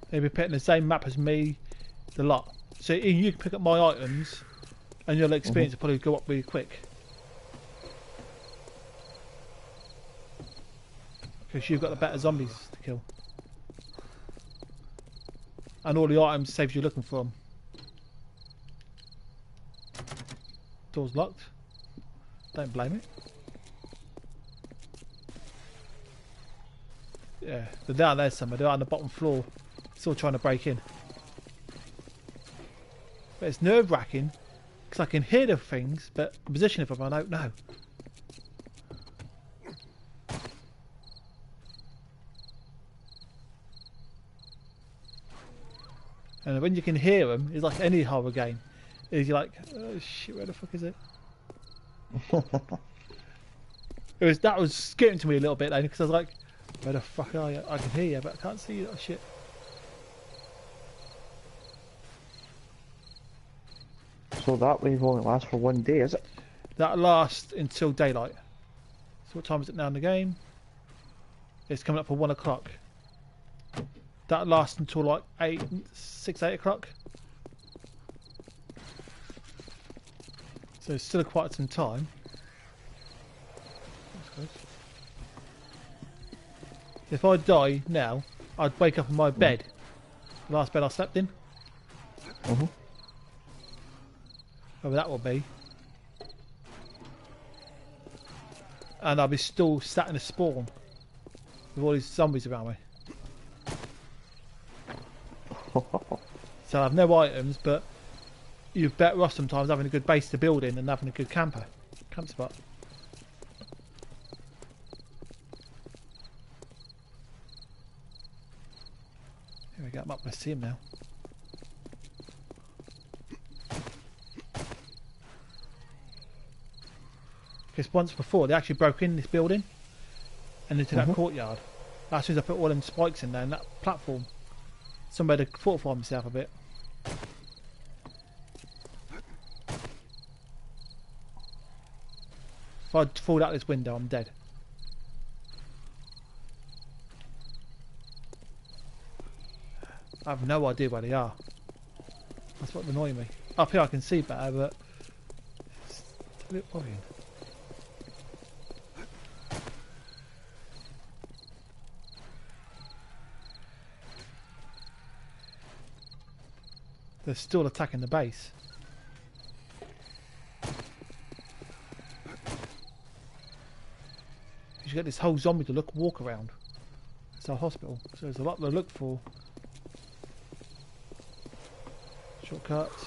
He'll be picking the same map as me, the lot. So you can pick up my items and your experience will probably go up really quick. Because you've got the better zombies to kill. And all the items saves you looking for them. Door's locked. Don't blame it. Yeah, they're down there somewhere. They're on the bottom floor. Still trying to break in. But it's nerve-wracking. Because I can hear the things, but the position of them I don't know. And when you can hear them, it's like any horror game. Is you're like, oh shit, where the fuck is it? That was getting to me a little bit then, because I was like, where the fuck are you? I can hear you, but I can't see you. Oh shit. So that wave only lasts for 1 day, is it? That lasts until daylight. So what time is it now in the game? It's coming up for 1 o'clock. That lasts until like 8 o'clock. So it's still quite some time. That's good. If I die now, I'd wake up in my bed. The last bed I slept in. Whatever that will be. And I'll be still sat in a spawn with all these zombies around me. So I have no items, but you're better off sometimes having a good base to build in and having a good camp spot. Here we go, I'm up to see him now. Because once before they actually broke in this building and into that courtyard. As soon as I put all them spikes in there and that platform, somebody to fortify himself a bit. If I fall out this window, I'm dead. I have no idea where they are. That's what annoys me. Up here I can see better, but it's a bit worrying. They're still attacking the base. You get this whole zombie to walk around. It's our hospital, so there's a lot to look for. Shortcuts.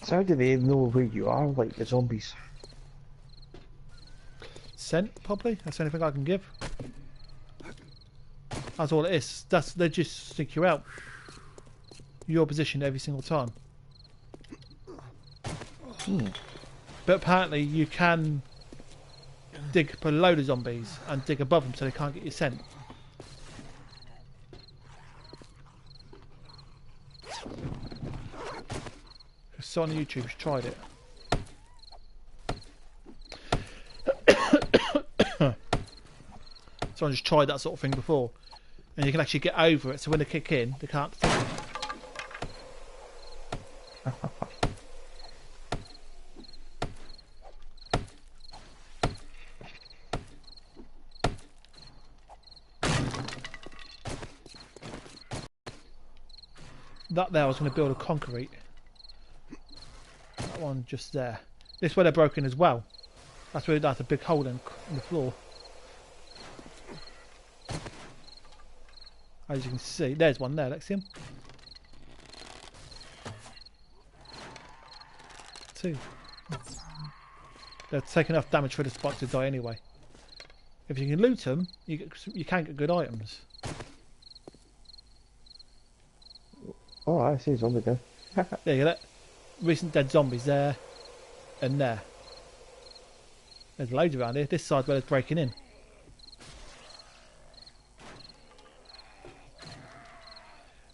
So how do they know where you are, like the zombies? Scent, probably. That's the only thing I can give. That's all it is. They just stick you out. Your position every single time. But apparently you can dig below the zombies and dig above them so they can't get your scent. Someone on YouTube's tried it. Someone just tried that sort of thing before. And you can actually get over it, so when they kick in, they can't. That there, I was going to build a concrete. That one just there. This where they're broken as well. That's a big hole in the floor. As you can see, there's one there, Lexium. 2. They're taking enough damage for the spot to die anyway. If you can loot them, you can get good items. Oh, I see a zombie there. There you go. Recent dead zombies there and there. There's loads around here. This side where it's breaking in.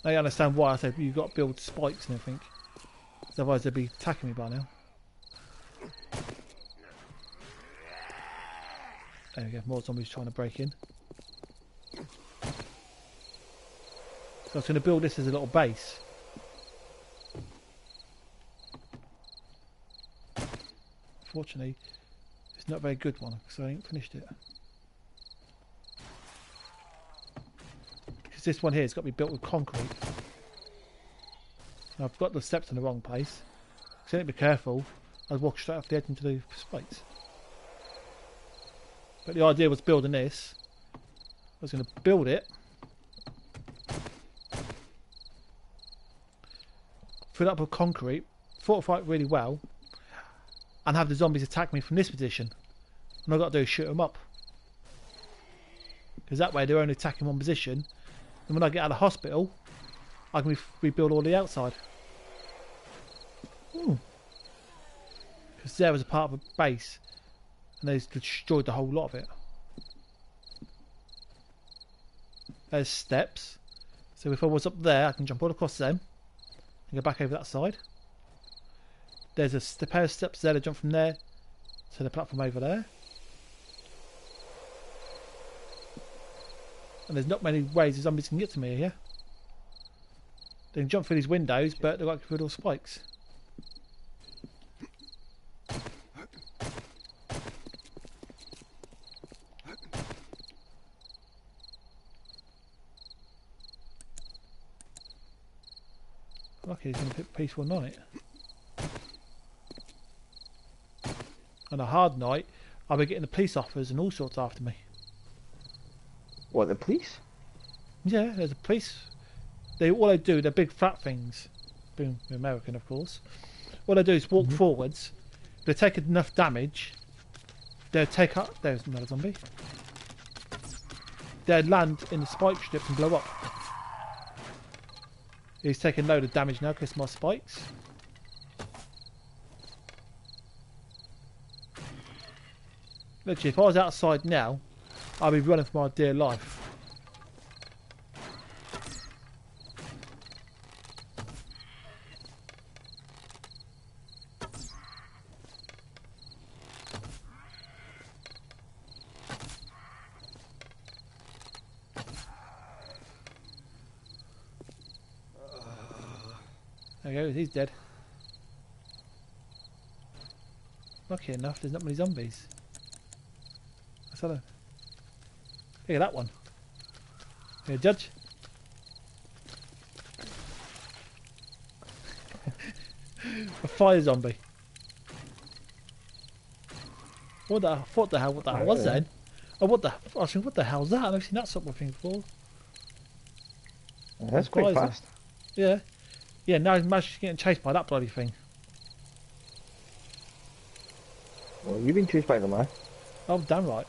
Now you understand why I said you've got to build spikes and everything. Otherwise they'd be attacking me by now. There we go, more zombies trying to break in. So I was going to build this as a little base. Unfortunately, it's not a very good one because I ain't finished it. this one here has got to be built with concrete. Now, I've got the steps in the wrong place. So I need to be careful. I'd walk straight off the edge into the spikes. But the idea was building this. I was going to build it. Fill it up with concrete. Fortify it really well. And have the zombies attack me from this position. And all I've got to do is shoot them up. Because that way they're only attacking one position. And when I get out of the hospital, I can rebuild all the outside. Because there was a part of a base. And they destroyed the whole lot of it. There's steps. So if I was up there, I can jump all across them. And go back over that side. There's a pair of steps there to jump from there to the platform over there. And there's not many ways the zombies can get to me here. They can jump through these windows, but they've got to go through all spikes. Lucky he's going to pick peaceful night. On a hard night, I'll be getting the police officers and all sorts after me. What, the police? Yeah, there's a police. All they do, they're big flat things. Being American, of course. All they do is walk forwards. If they take enough damage, they'll take up. There's another zombie. They'll land in the spike strip and blow up. He's taking a load of damage now because my spikes. Literally, if I was outside now, I'd be running for my dear life. There we go, he's dead. Lucky enough, there's not many zombies. Look at that one. Here, Judge. A fire zombie. What the hell was that? Oh, I was thinking, what the hell is that? I've never seen that sort of thing before. Yeah, that's quite fast. Yeah. Yeah, now he's managed to getting chased by that bloody thing. Well, you've been chased by them, eh? Oh, damn right.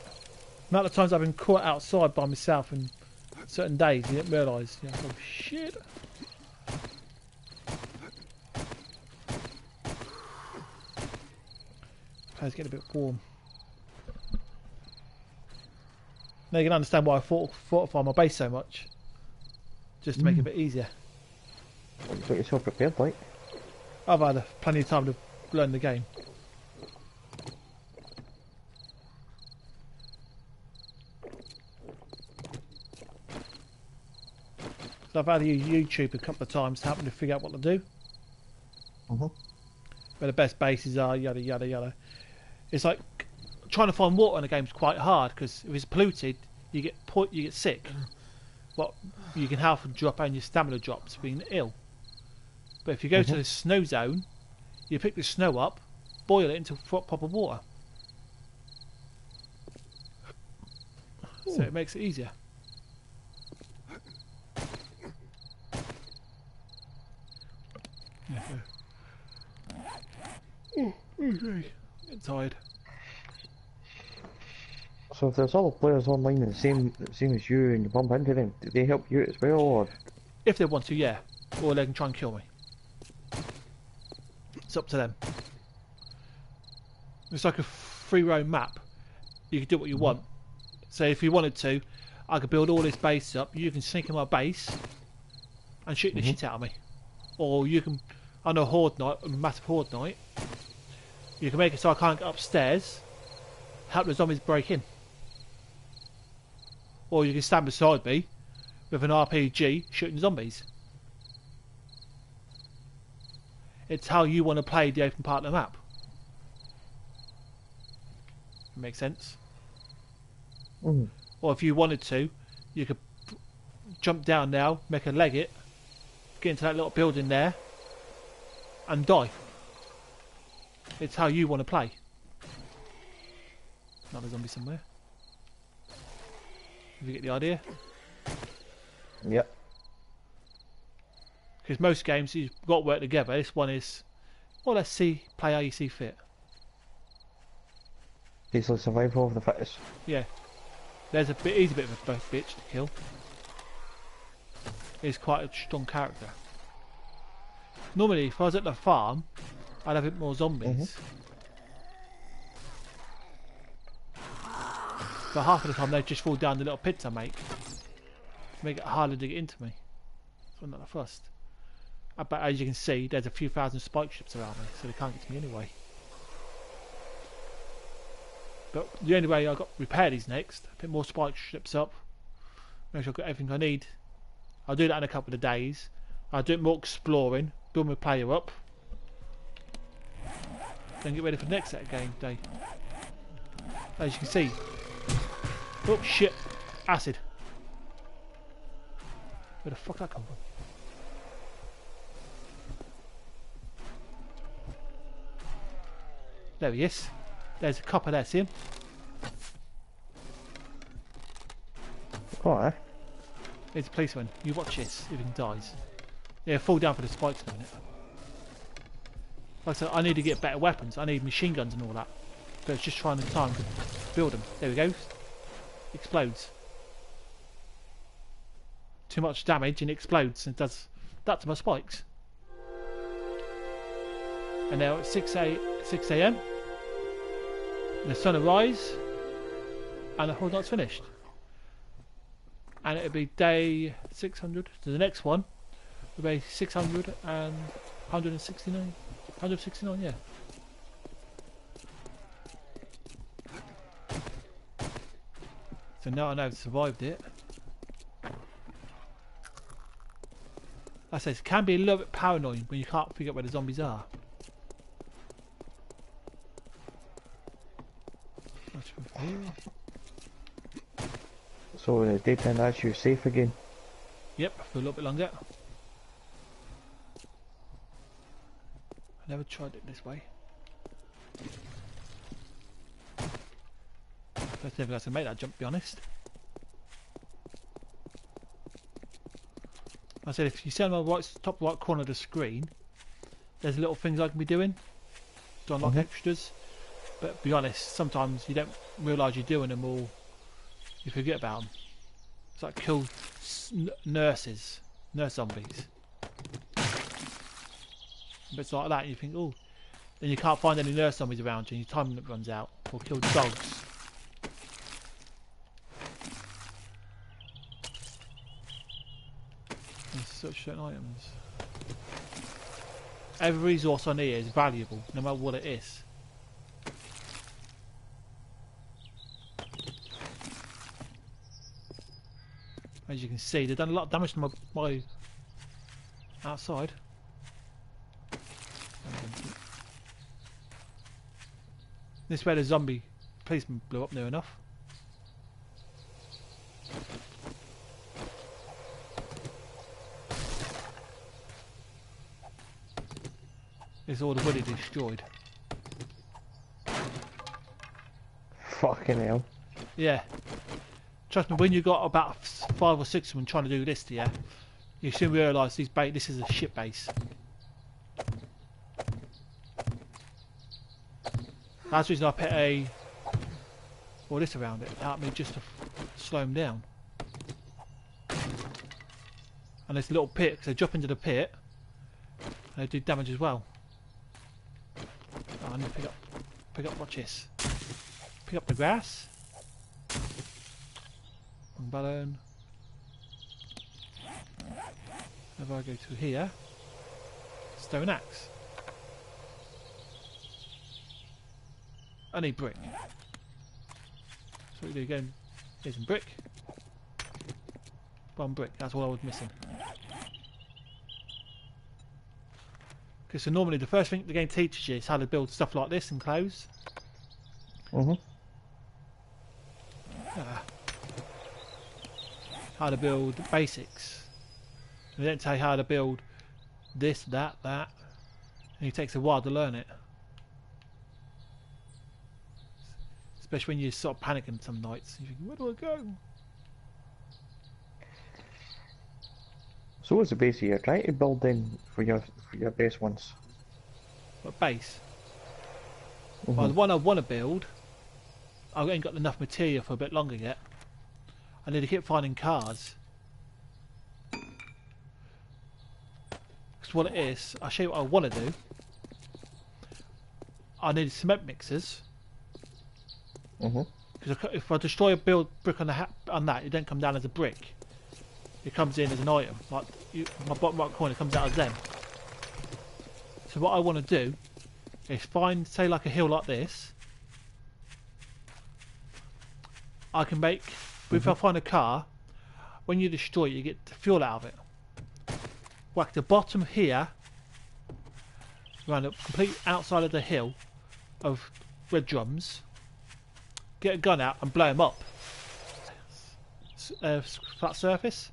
The amount of times I've been caught outside by myself in certain days, you didn't realise. You know, oh shit. It's getting a bit warm. Now you can understand why I fortify my base so much. Just to make it a bit easier. Got yourself prepared, like. I've had plenty of time to learn the game. So I've had to use YouTube a couple of times to help me to figure out what to do. Where the best bases are, yada yada yada. It's like trying to find water in a game is quite hard because if it's polluted, you get sick. But you can health drop and your stamina drops being ill. But if you go to the snow zone, you pick the snow up, boil it into proper water. So it makes it easier. Get tired. So if there's other players online the same as you and you bump into them, do they help you as well, or? If they want to, yeah. Or they can try and kill me. It's up to them. It's like a free roam map. You can do what you want. So if you wanted to, I could build all this base up. You can sneak in my base and shoot the shit out of me. Or you can, on a horde night, a massive horde night, you can make it so I can't get upstairs, help the zombies break in. Or you can stand beside me with an RPG shooting zombies. It's how you want to play the open part of the map. Makes sense? Or if you wanted to, you could jump down now, make a leg it, get into that little building there, and die. It's how you want to play. Another zombie somewhere. Did you get the idea? Yep. Because most games you've got to work together. This one is, well, let's see, play how you see fit. Basically survival of the fittest. Yeah. He's a bit of a bitch to kill. He's quite a strong character. Normally, if I was at the farm, I'd have a bit more zombies. But half of the time they just fall down the little pits I make. Make it harder to get into me. So I'm not that fussed. But as you can see, there's a few thousand spike ships around me, so they can't get to me anyway. But the only way I've got to repair these next, put more spike ships up, make sure I've got everything I need. I'll do that in a couple of days. I'll do it more exploring, build my player up, then get ready for the next set of game day. As you can see, oh shit, acid. Where the fuck that come from? There he is. There's a copper there, see him? Alright. There's a policeman. You watch this if he dies. Yeah, fall down for the spikes in a minute. Like I said, I need to get better weapons. I need machine guns and all that. But it's just trying to time to build them. There we go. Explodes. Too much damage and it explodes and does that to my spikes. And now it's 6 a.m. The sun will rise and the whole night's finished. And it'll be day 600. So the next one will be 600 and 169. 169, yeah. So now I know I've survived it. I say it can be a little bit paranoid when you can't figure out where the zombies are. So in the daytime that's you're safe again? Yep, for a little bit longer. I never tried it this way. First time I can make that jump, to be honest. I said if you see on the right, top right corner of the screen, there's little things I can be doing to unlock extras. But be honest, sometimes you don't realise you're doing them or you forget about them. It's like kill nurse zombies. Bits like that, and you think, oh, then you can't find any nurse zombies around you and your time limit runs out. Or kill dogs. There's such certain items. Every resource on here is valuable, no matter what it is. As you can see, they've done a lot of damage to my outside. This way the zombie policeman blew up near enough. It's all the wood he destroyed. Fucking hell. Yeah. Trust me, when you got about 5 or 6 of them trying to do this to you, you soon realise this is a shit base. That's the reason I put this around it, help me just to slow them down. And this little pit, because they drop into the pit, and they do damage as well. Oh, I need to pick up, watch this. Pick up the grass. One balloon. If I go to here, stone axe. I need brick. So what we do again, here's some brick. One brick, that's all I was missing. Okay, so normally the first thing the game teaches you is how to build stuff like this and clothes. how to build basics. They don't tell you how to build this, that, and it takes a while to learn it. Especially when you sort of panicking some nights. You think, where do I go? So what's the base you're trying to build in for your base ones? What base? Well, the one I want to build, I ain't got enough material for a bit longer yet. I need to keep finding cars. Because what it is, I'll show you what I want to do. I need cement mixers. Because if I destroy a brick on that, it don't come down as a brick. It comes in as an item. Like my bottom right corner comes out as them. So what I want to do is find, say, like a hill like this. I can make. If I find a car, when you destroy it, you get the fuel out of it. Whack the bottom here, around the complete outside of the hill of red drums. Get a gun out and blow them up. Flat surface,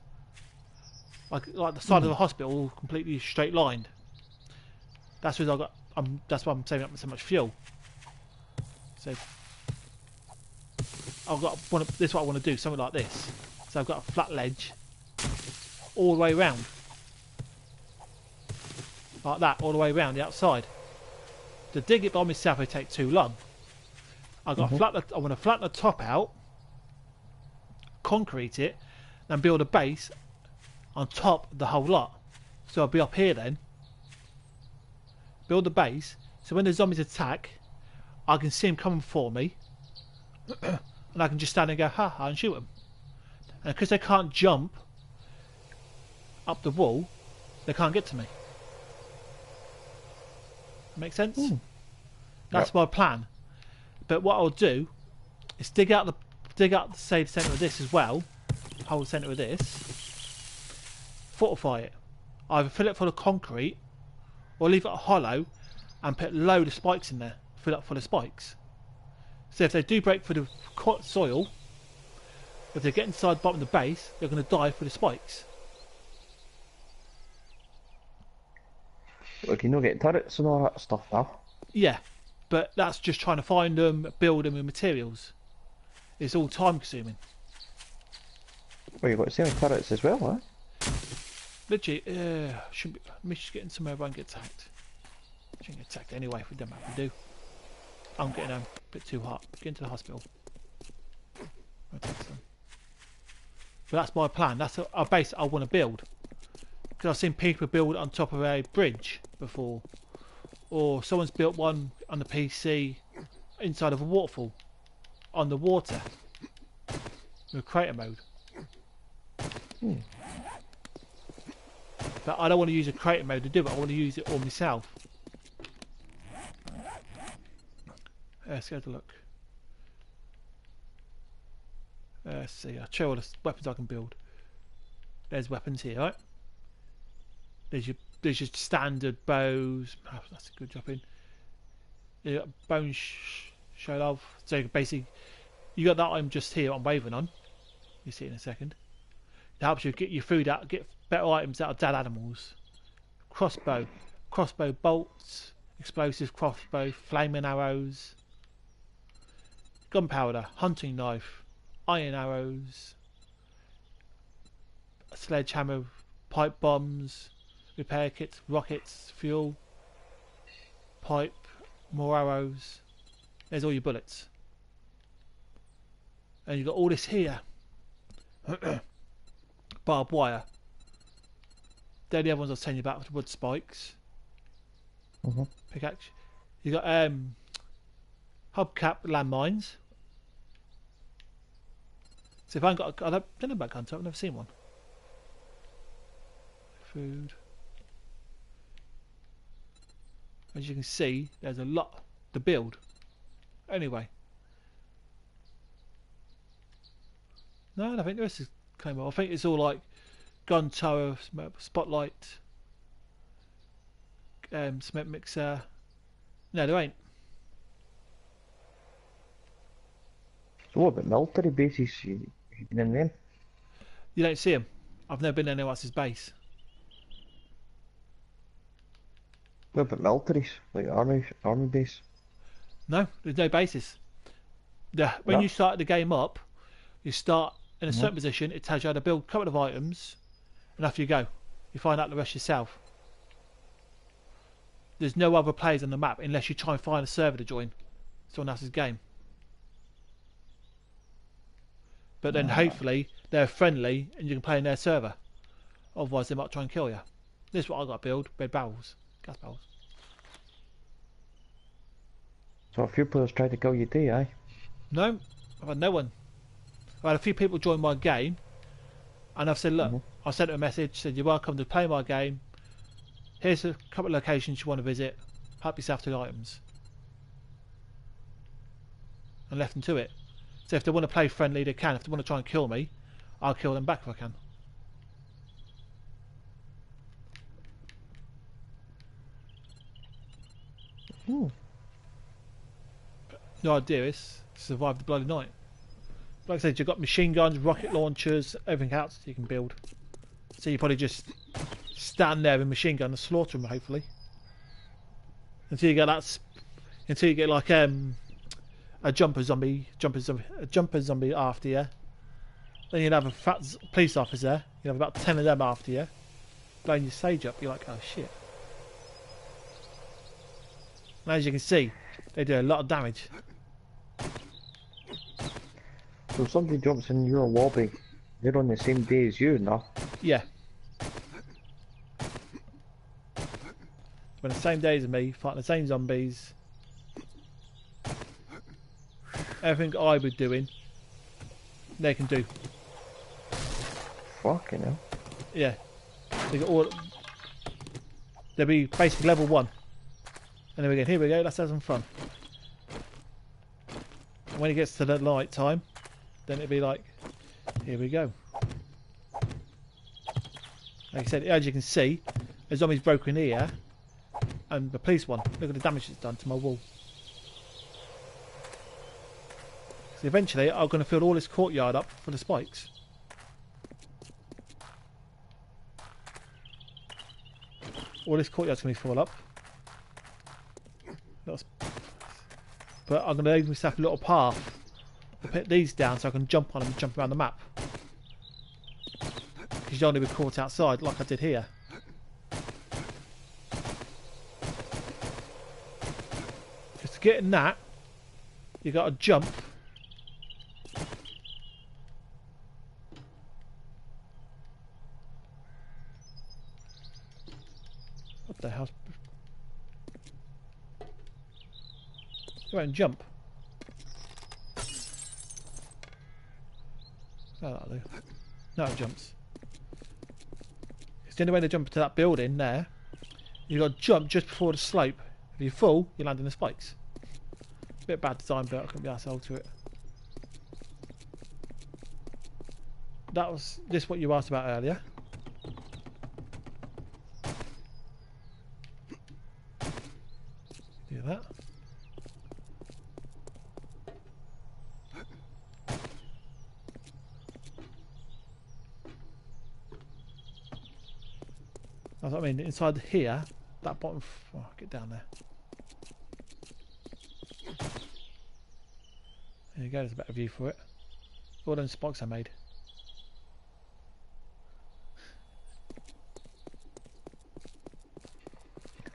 like the side of the hospital, all completely straight lined. That's what I got. That's why I'm saving up so much fuel. So this is what I want to do, something like this. So I've got a flat ledge all the way around, like that, all the way around the outside. To dig it by myself would take too long. I want to flatten the top out, concrete it, and build a base on top of the whole lot. So I'll be up here then, build a base, so when the zombies attack, I can see them coming for me, and I can just stand and go ha ha and shoot them. And because they can't jump up the wall, they can't get to me. Make sense? That's my plan. But what I'll do is dig out say the centre of this as well, whole centre of this, fortify it. Either fill it full of concrete or leave it hollow and put a load of spikes in there, fill it full of spikes. So if they do break through the soil, if they get inside the bottom of the base, they're going to die through the spikes. Well, can you not get turrets and all that stuff now? Yeah, but that's just trying to find them, build them with materials. It's all time consuming. Well, you've got the same turrets as well, huh? Literally, shouldn't be, let me just get in somewhere where I can get attacked. Shouldn't get attacked anyway if we don't have to do. I'm getting a bit too hot. Get into the hospital. But that's my plan. That's a base I want to build. Because I've seen people build on top of a bridge before. Or someone's built one on the PC inside of a waterfall. On the water. With creator mode. But I don't want to use a creator mode to do it. I want to use it all myself. Let's go to look. Let's see. I'll show you all the weapons I can build. There's weapons here, right? There's your standard bows. Oh, that's a good job in. You got bone showed off. So basically, you got that item just here. I'm waving on. You see it in a second. It helps you get your food out, get better items out of dead animals. Crossbow bolts, explosive crossbow, flaming arrows, gunpowder, hunting knife, iron arrows, sledgehammer, pipe bombs, repair kits, rockets, fuel, pipe, more arrows. There's all your bullets. And you've got all this here. Barbed wire. They're the other ones I was telling you about with the wood spikes. Pickaxe. You got hubcap landmines. So if I ain't got I don't know about guns, I've never seen one. Food. As you can see, there's a lot to build. Anyway. No, I think the rest is came off. I think it's all like gun tower, spotlight, cement mixer. No, there ain't. So what about military bases you been in then? You don't see them. I've never been to anyone else's base. What about militaries? Like army base? No, there's no bases. When No? you start the game up, you start in a Mm-hmm. certain position. It tells you how to build a couple of items, and off you go. You find out the rest yourself. There's no other players on the map unless you try and find a server to join someone else's game. But then hopefully they're friendly and you can play in their server. Otherwise they might try and kill you. This is what I got to build: red barrels, gas barrels. So a few players tried to kill you too, aye? No, I've had no one. I've had a few people join my game, and I've said, look, I sent them a message, said you're welcome to play my game. Here's a couple of locations you want to visit. Help yourself to the items. And left them to it. So if they want to play friendly, they can. If they want to try and kill me, I'll kill them back if I can. Hmm. The idea is to survive the bloody night. Like I said, you've got machine guns, rocket launchers, everything else you can build. So you probably just stand there with a machine gun and slaughter them, hopefully. Until you get that, until you get like a jumper zombie after you. Then you'll have a fat police officer. You'll have about 10 of them after you, blowing your stage up. You're like, oh shit. And as you can see, they do a lot of damage. So if somebody jumps in your lobby, they're on the same day as you, no? Yeah. Spend the same days as me, fighting the same zombies. Everything I was doing, they can do. Fucking hell. Yeah. They got all. They'll be basically level 1. And then we go, here we go, let's have some fun. And when it gets to the night time, then it'll be like, here we go. Like I said, as you can see, the zombie's broken here, and the police one. Look at the damage it's done to my wall. So eventually, I'm going to fill all this courtyard up for the spikes. All this courtyard's going to be full up. But I'm going to leave myself a little path to put these down so I can jump on them and jump around the map. Because you don't want to be caught outside like I did here. Just to get in that, you got to jump. What the hell? Go out and jump. Oh, that'll do. No, it jumps. It's the only way to jump into that building there. You've got to jump just before the slope. If you fall, you land in the spikes. A bit bad design, but I couldn't be arsehole to it. That was this what you asked about earlier. Do that. That's what I mean. Inside here, that bottom. Oh, get down there. There you go. There's a better view for it. All them spikes I made.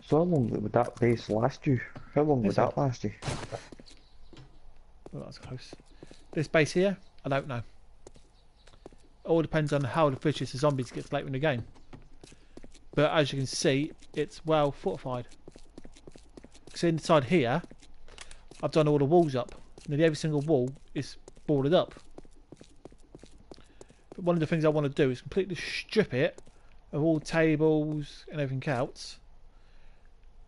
So how long would that base last you? How long would that last you? Oh, that's close. This base here, I don't know. All depends on how vicious the zombies gets later in the game. But as you can see, it's well fortified. Because inside here, I've done all the walls up. Nearly every single wall is boarded up. But one of the things I want to do is completely strip it of all tables and everything else.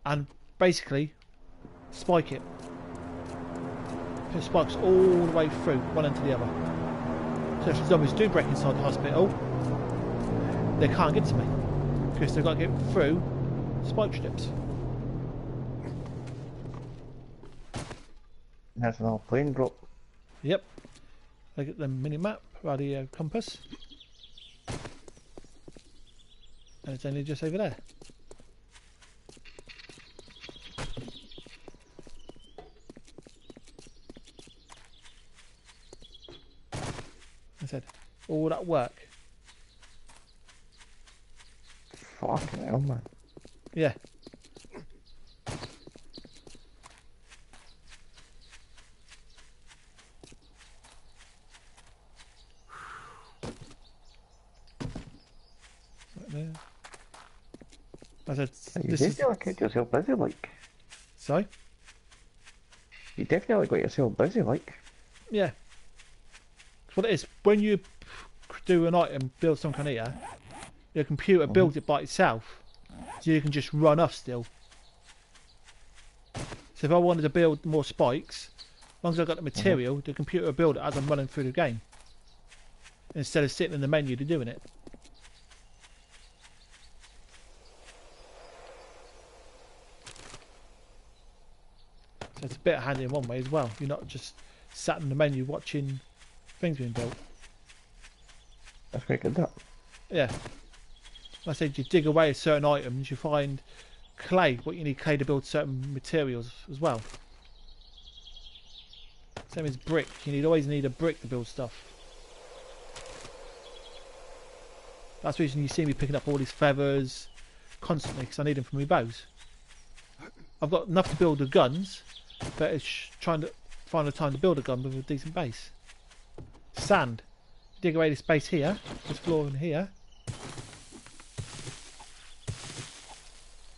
And basically spike it. Put spikes all the way through, one end to the other. So if the zombies do break inside the hospital, they can't get to me. Because they've got to get through spike strips. That's another plane drop. Yep. Look at the mini map, radio compass. And it's only just over there. I said, all that work. Fucking hell, man. Yeah. Right there. I said, You definitely kept yourself busy, like. Sorry? You definitely got yourself busy, like. Yeah. What it is, when you do an item, build some kind of here, your computer builds it by itself, so you can just run off still. So if I wanted to build more spikes, as long as I've got the material, the computer will build it as I'm running through the game, instead of sitting in the menu to doing it. So it's a bit handy in one way as well. You're not just sat in the menu watching things being built. That's quite good, that. Yeah. Like I said, you dig away at certain items, you find clay, what you need clay to build certain materials as well. Same as brick, you always need a brick to build stuff. That's the reason you see me picking up all these feathers constantly, because I need them for my bows. I've got enough to build the guns, but it's trying to find the time to build a gun with a decent base. Sand. Dig away this base here, this floor in here,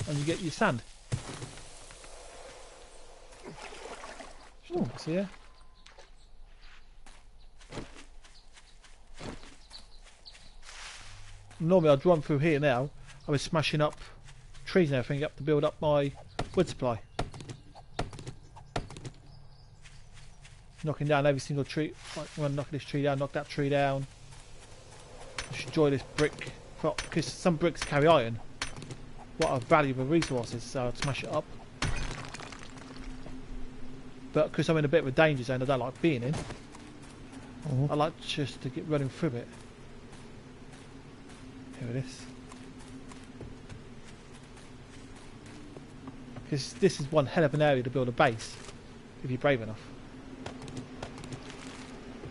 and you get your sand. Oh, see here. Normally I'd run through here now. I was smashing up trees and everything up to build up my wood supply. Knocking down every single tree. Like, I'm gonna knock this tree down, knock that tree down. Destroy this brick. Because some bricks carry iron. What a valuable resources, so I'd smash it up. But because I'm in a bit of a danger zone I don't like being in, I like just to get running through it. Here it is. Because this is one hell of an area to build a base, if you're brave enough.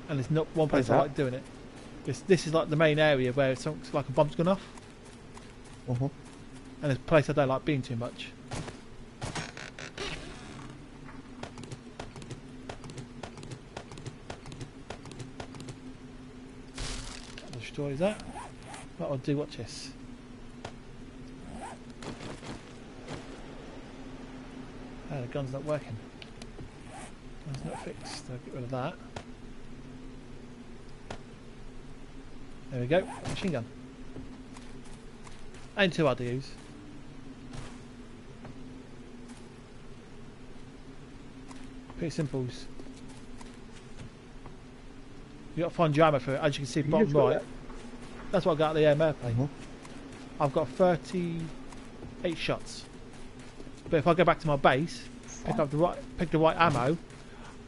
And there's not one place I like doing it. This is like the main area where it's like a bomb's gone off. And it's a place I don't like being too much. That destroys that. What I'll do, watch this. Ah, the gun's not working. Gun's not fixed. I'll get rid of that. There we go, machine gun. Ain't too hard to use. Pretty simples. You got to find your ammo for it, as you can see bottom right. That's what I got at the airplane. I've got 38 shots. But if I go back to my base, pick the right ammo,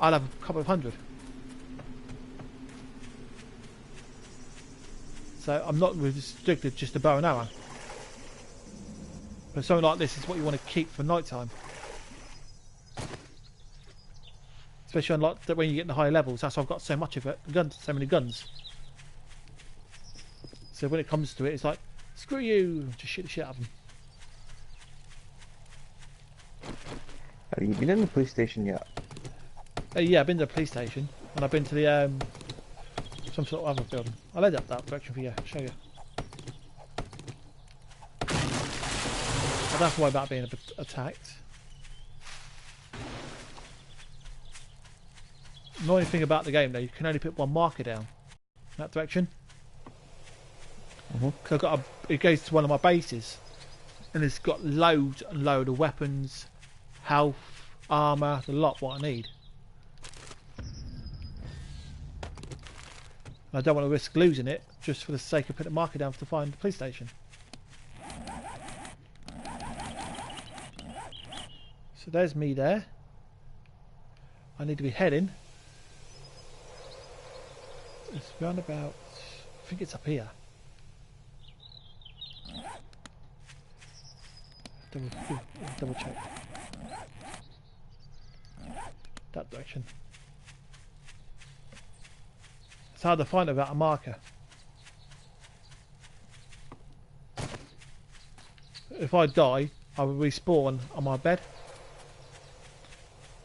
I'll have a couple of hundred. So I'm not restricted just to bow and arrow. But something like this is what you want to keep for night time. Especially on like when you get in the higher levels, that's why I've got so much of it. So many guns. So when it comes to it, it's like, screw you, just shoot the shit out of them. Have you been in the police station yet? Yeah, I've been to the police station, and I've been to the some sort of other building. I'll head up that direction for you, show you. I don't have to worry about being attacked. The annoying thing about the game though, you can only put one marker down in that direction. Because it goes to one of my bases, and it's got loads and loads of weapons, health, armour, the lot what I need. I don't want to risk losing it just for the sake of putting a marker down to find the police station. So there's me there. I need to be heading. It's round about, I think it's up here. double check. That direction. It's hard to find without a marker. If I die, I will respawn on my bed.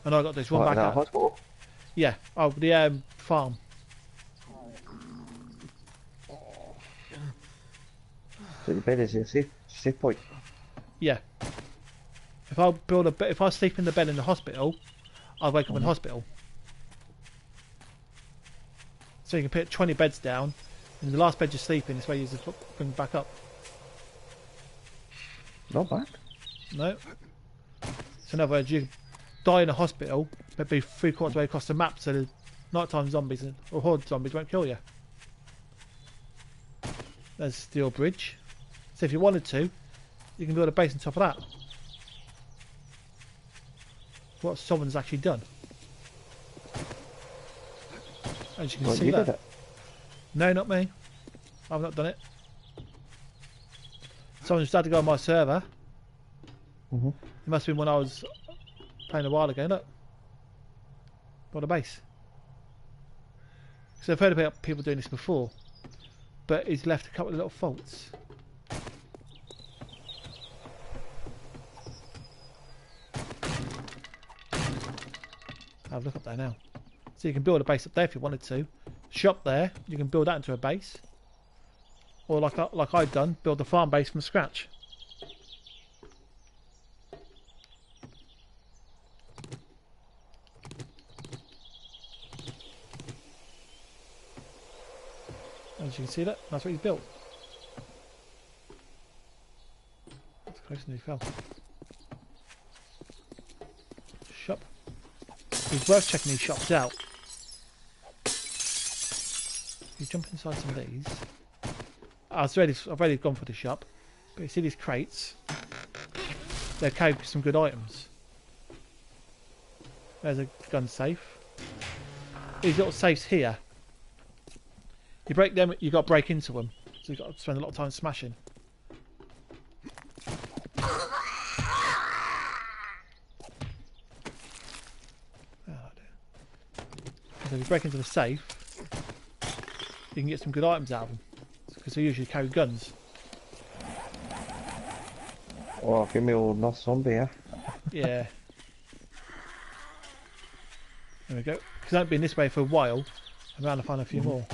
And I got this one back at up. Hospital? Yeah, oh, the farm. So your bed is your safe point? Yeah. If I sleep in the bed in the hospital, I'll wake up in hospital. So you can put 20 beds down, and the last bed you sleep in is where you just bring back up. Not bad. No. So in other words, you die in a hospital, but be 3/4 way across the map, so the nighttime zombies or horde zombies won't kill you. There's a steel bridge. So if you wanted to, you can build a base on top of that. What someone's actually done. As you can see that. No, not me. I've not done it. Someone just had to go on my server. It must have been when I was playing a while ago. Look. Got a base. So I've heard about people doing this before. But he's left a couple of little faults. Have a look up there now. So you can build a base up there if you wanted to. Shop there, you can build that into a base. Or like I've done, build the farm base from scratch. As you can see that's what he's built. That's close and he fell. Shop. It's worth checking these shops out. You jump inside some of these. I've already gone for the shop. But you see these crates? They're carrying some good items. There's a gun safe. These little safes here. You break them, you've got to break into them. So you've got to spend a lot of time smashing. So if you break into the safe, you can get some good items out of them. Because they usually carry guns. Oh, give me old North Zombie, yeah? Yeah. There we go. Because I've been this way for a while. I'm around to find a few more.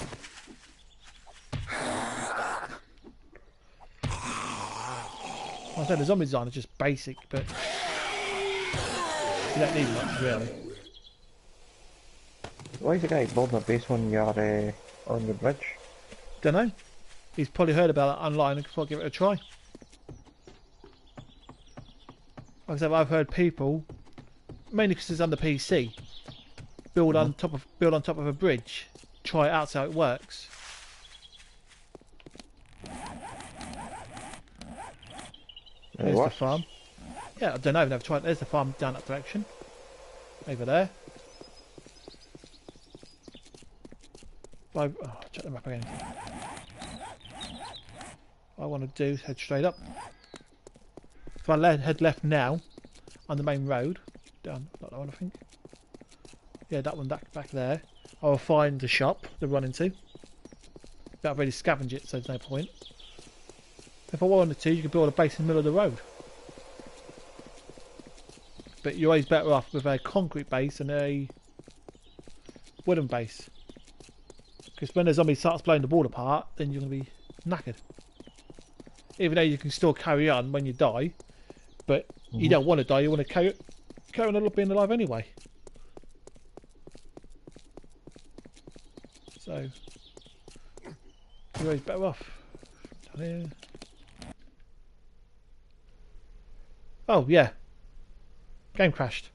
Like I said, the zombie design is just basic, but you don't need much really. Why is the guy building a base on your bridge? Don't know. He's probably heard about it online and thought give it a try. Like I said, I've heard people, mainly because it's on the PC, build on top of a bridge, try it out, see how it works. There's the farm. Yeah, I don't know. I've never tried. There's the farm down that direction. Over there. Check the map again. What I want to do is head straight up. If I head left now, on the main road, down that one I think. Yeah, that one back there. I will find the shop to run into. But I've already scavenged it, so there's no point. If I wanted to, you could build a base in the middle of the road. But you're always better off with a concrete base than a wooden base. Because when the zombie starts blowing the wall apart, then you're going to be knackered. Even though you can still carry on when you die, but you don't want to die, you want to carry on being alive anyway. So, you're always better off. Down here. Oh, yeah. Game crashed.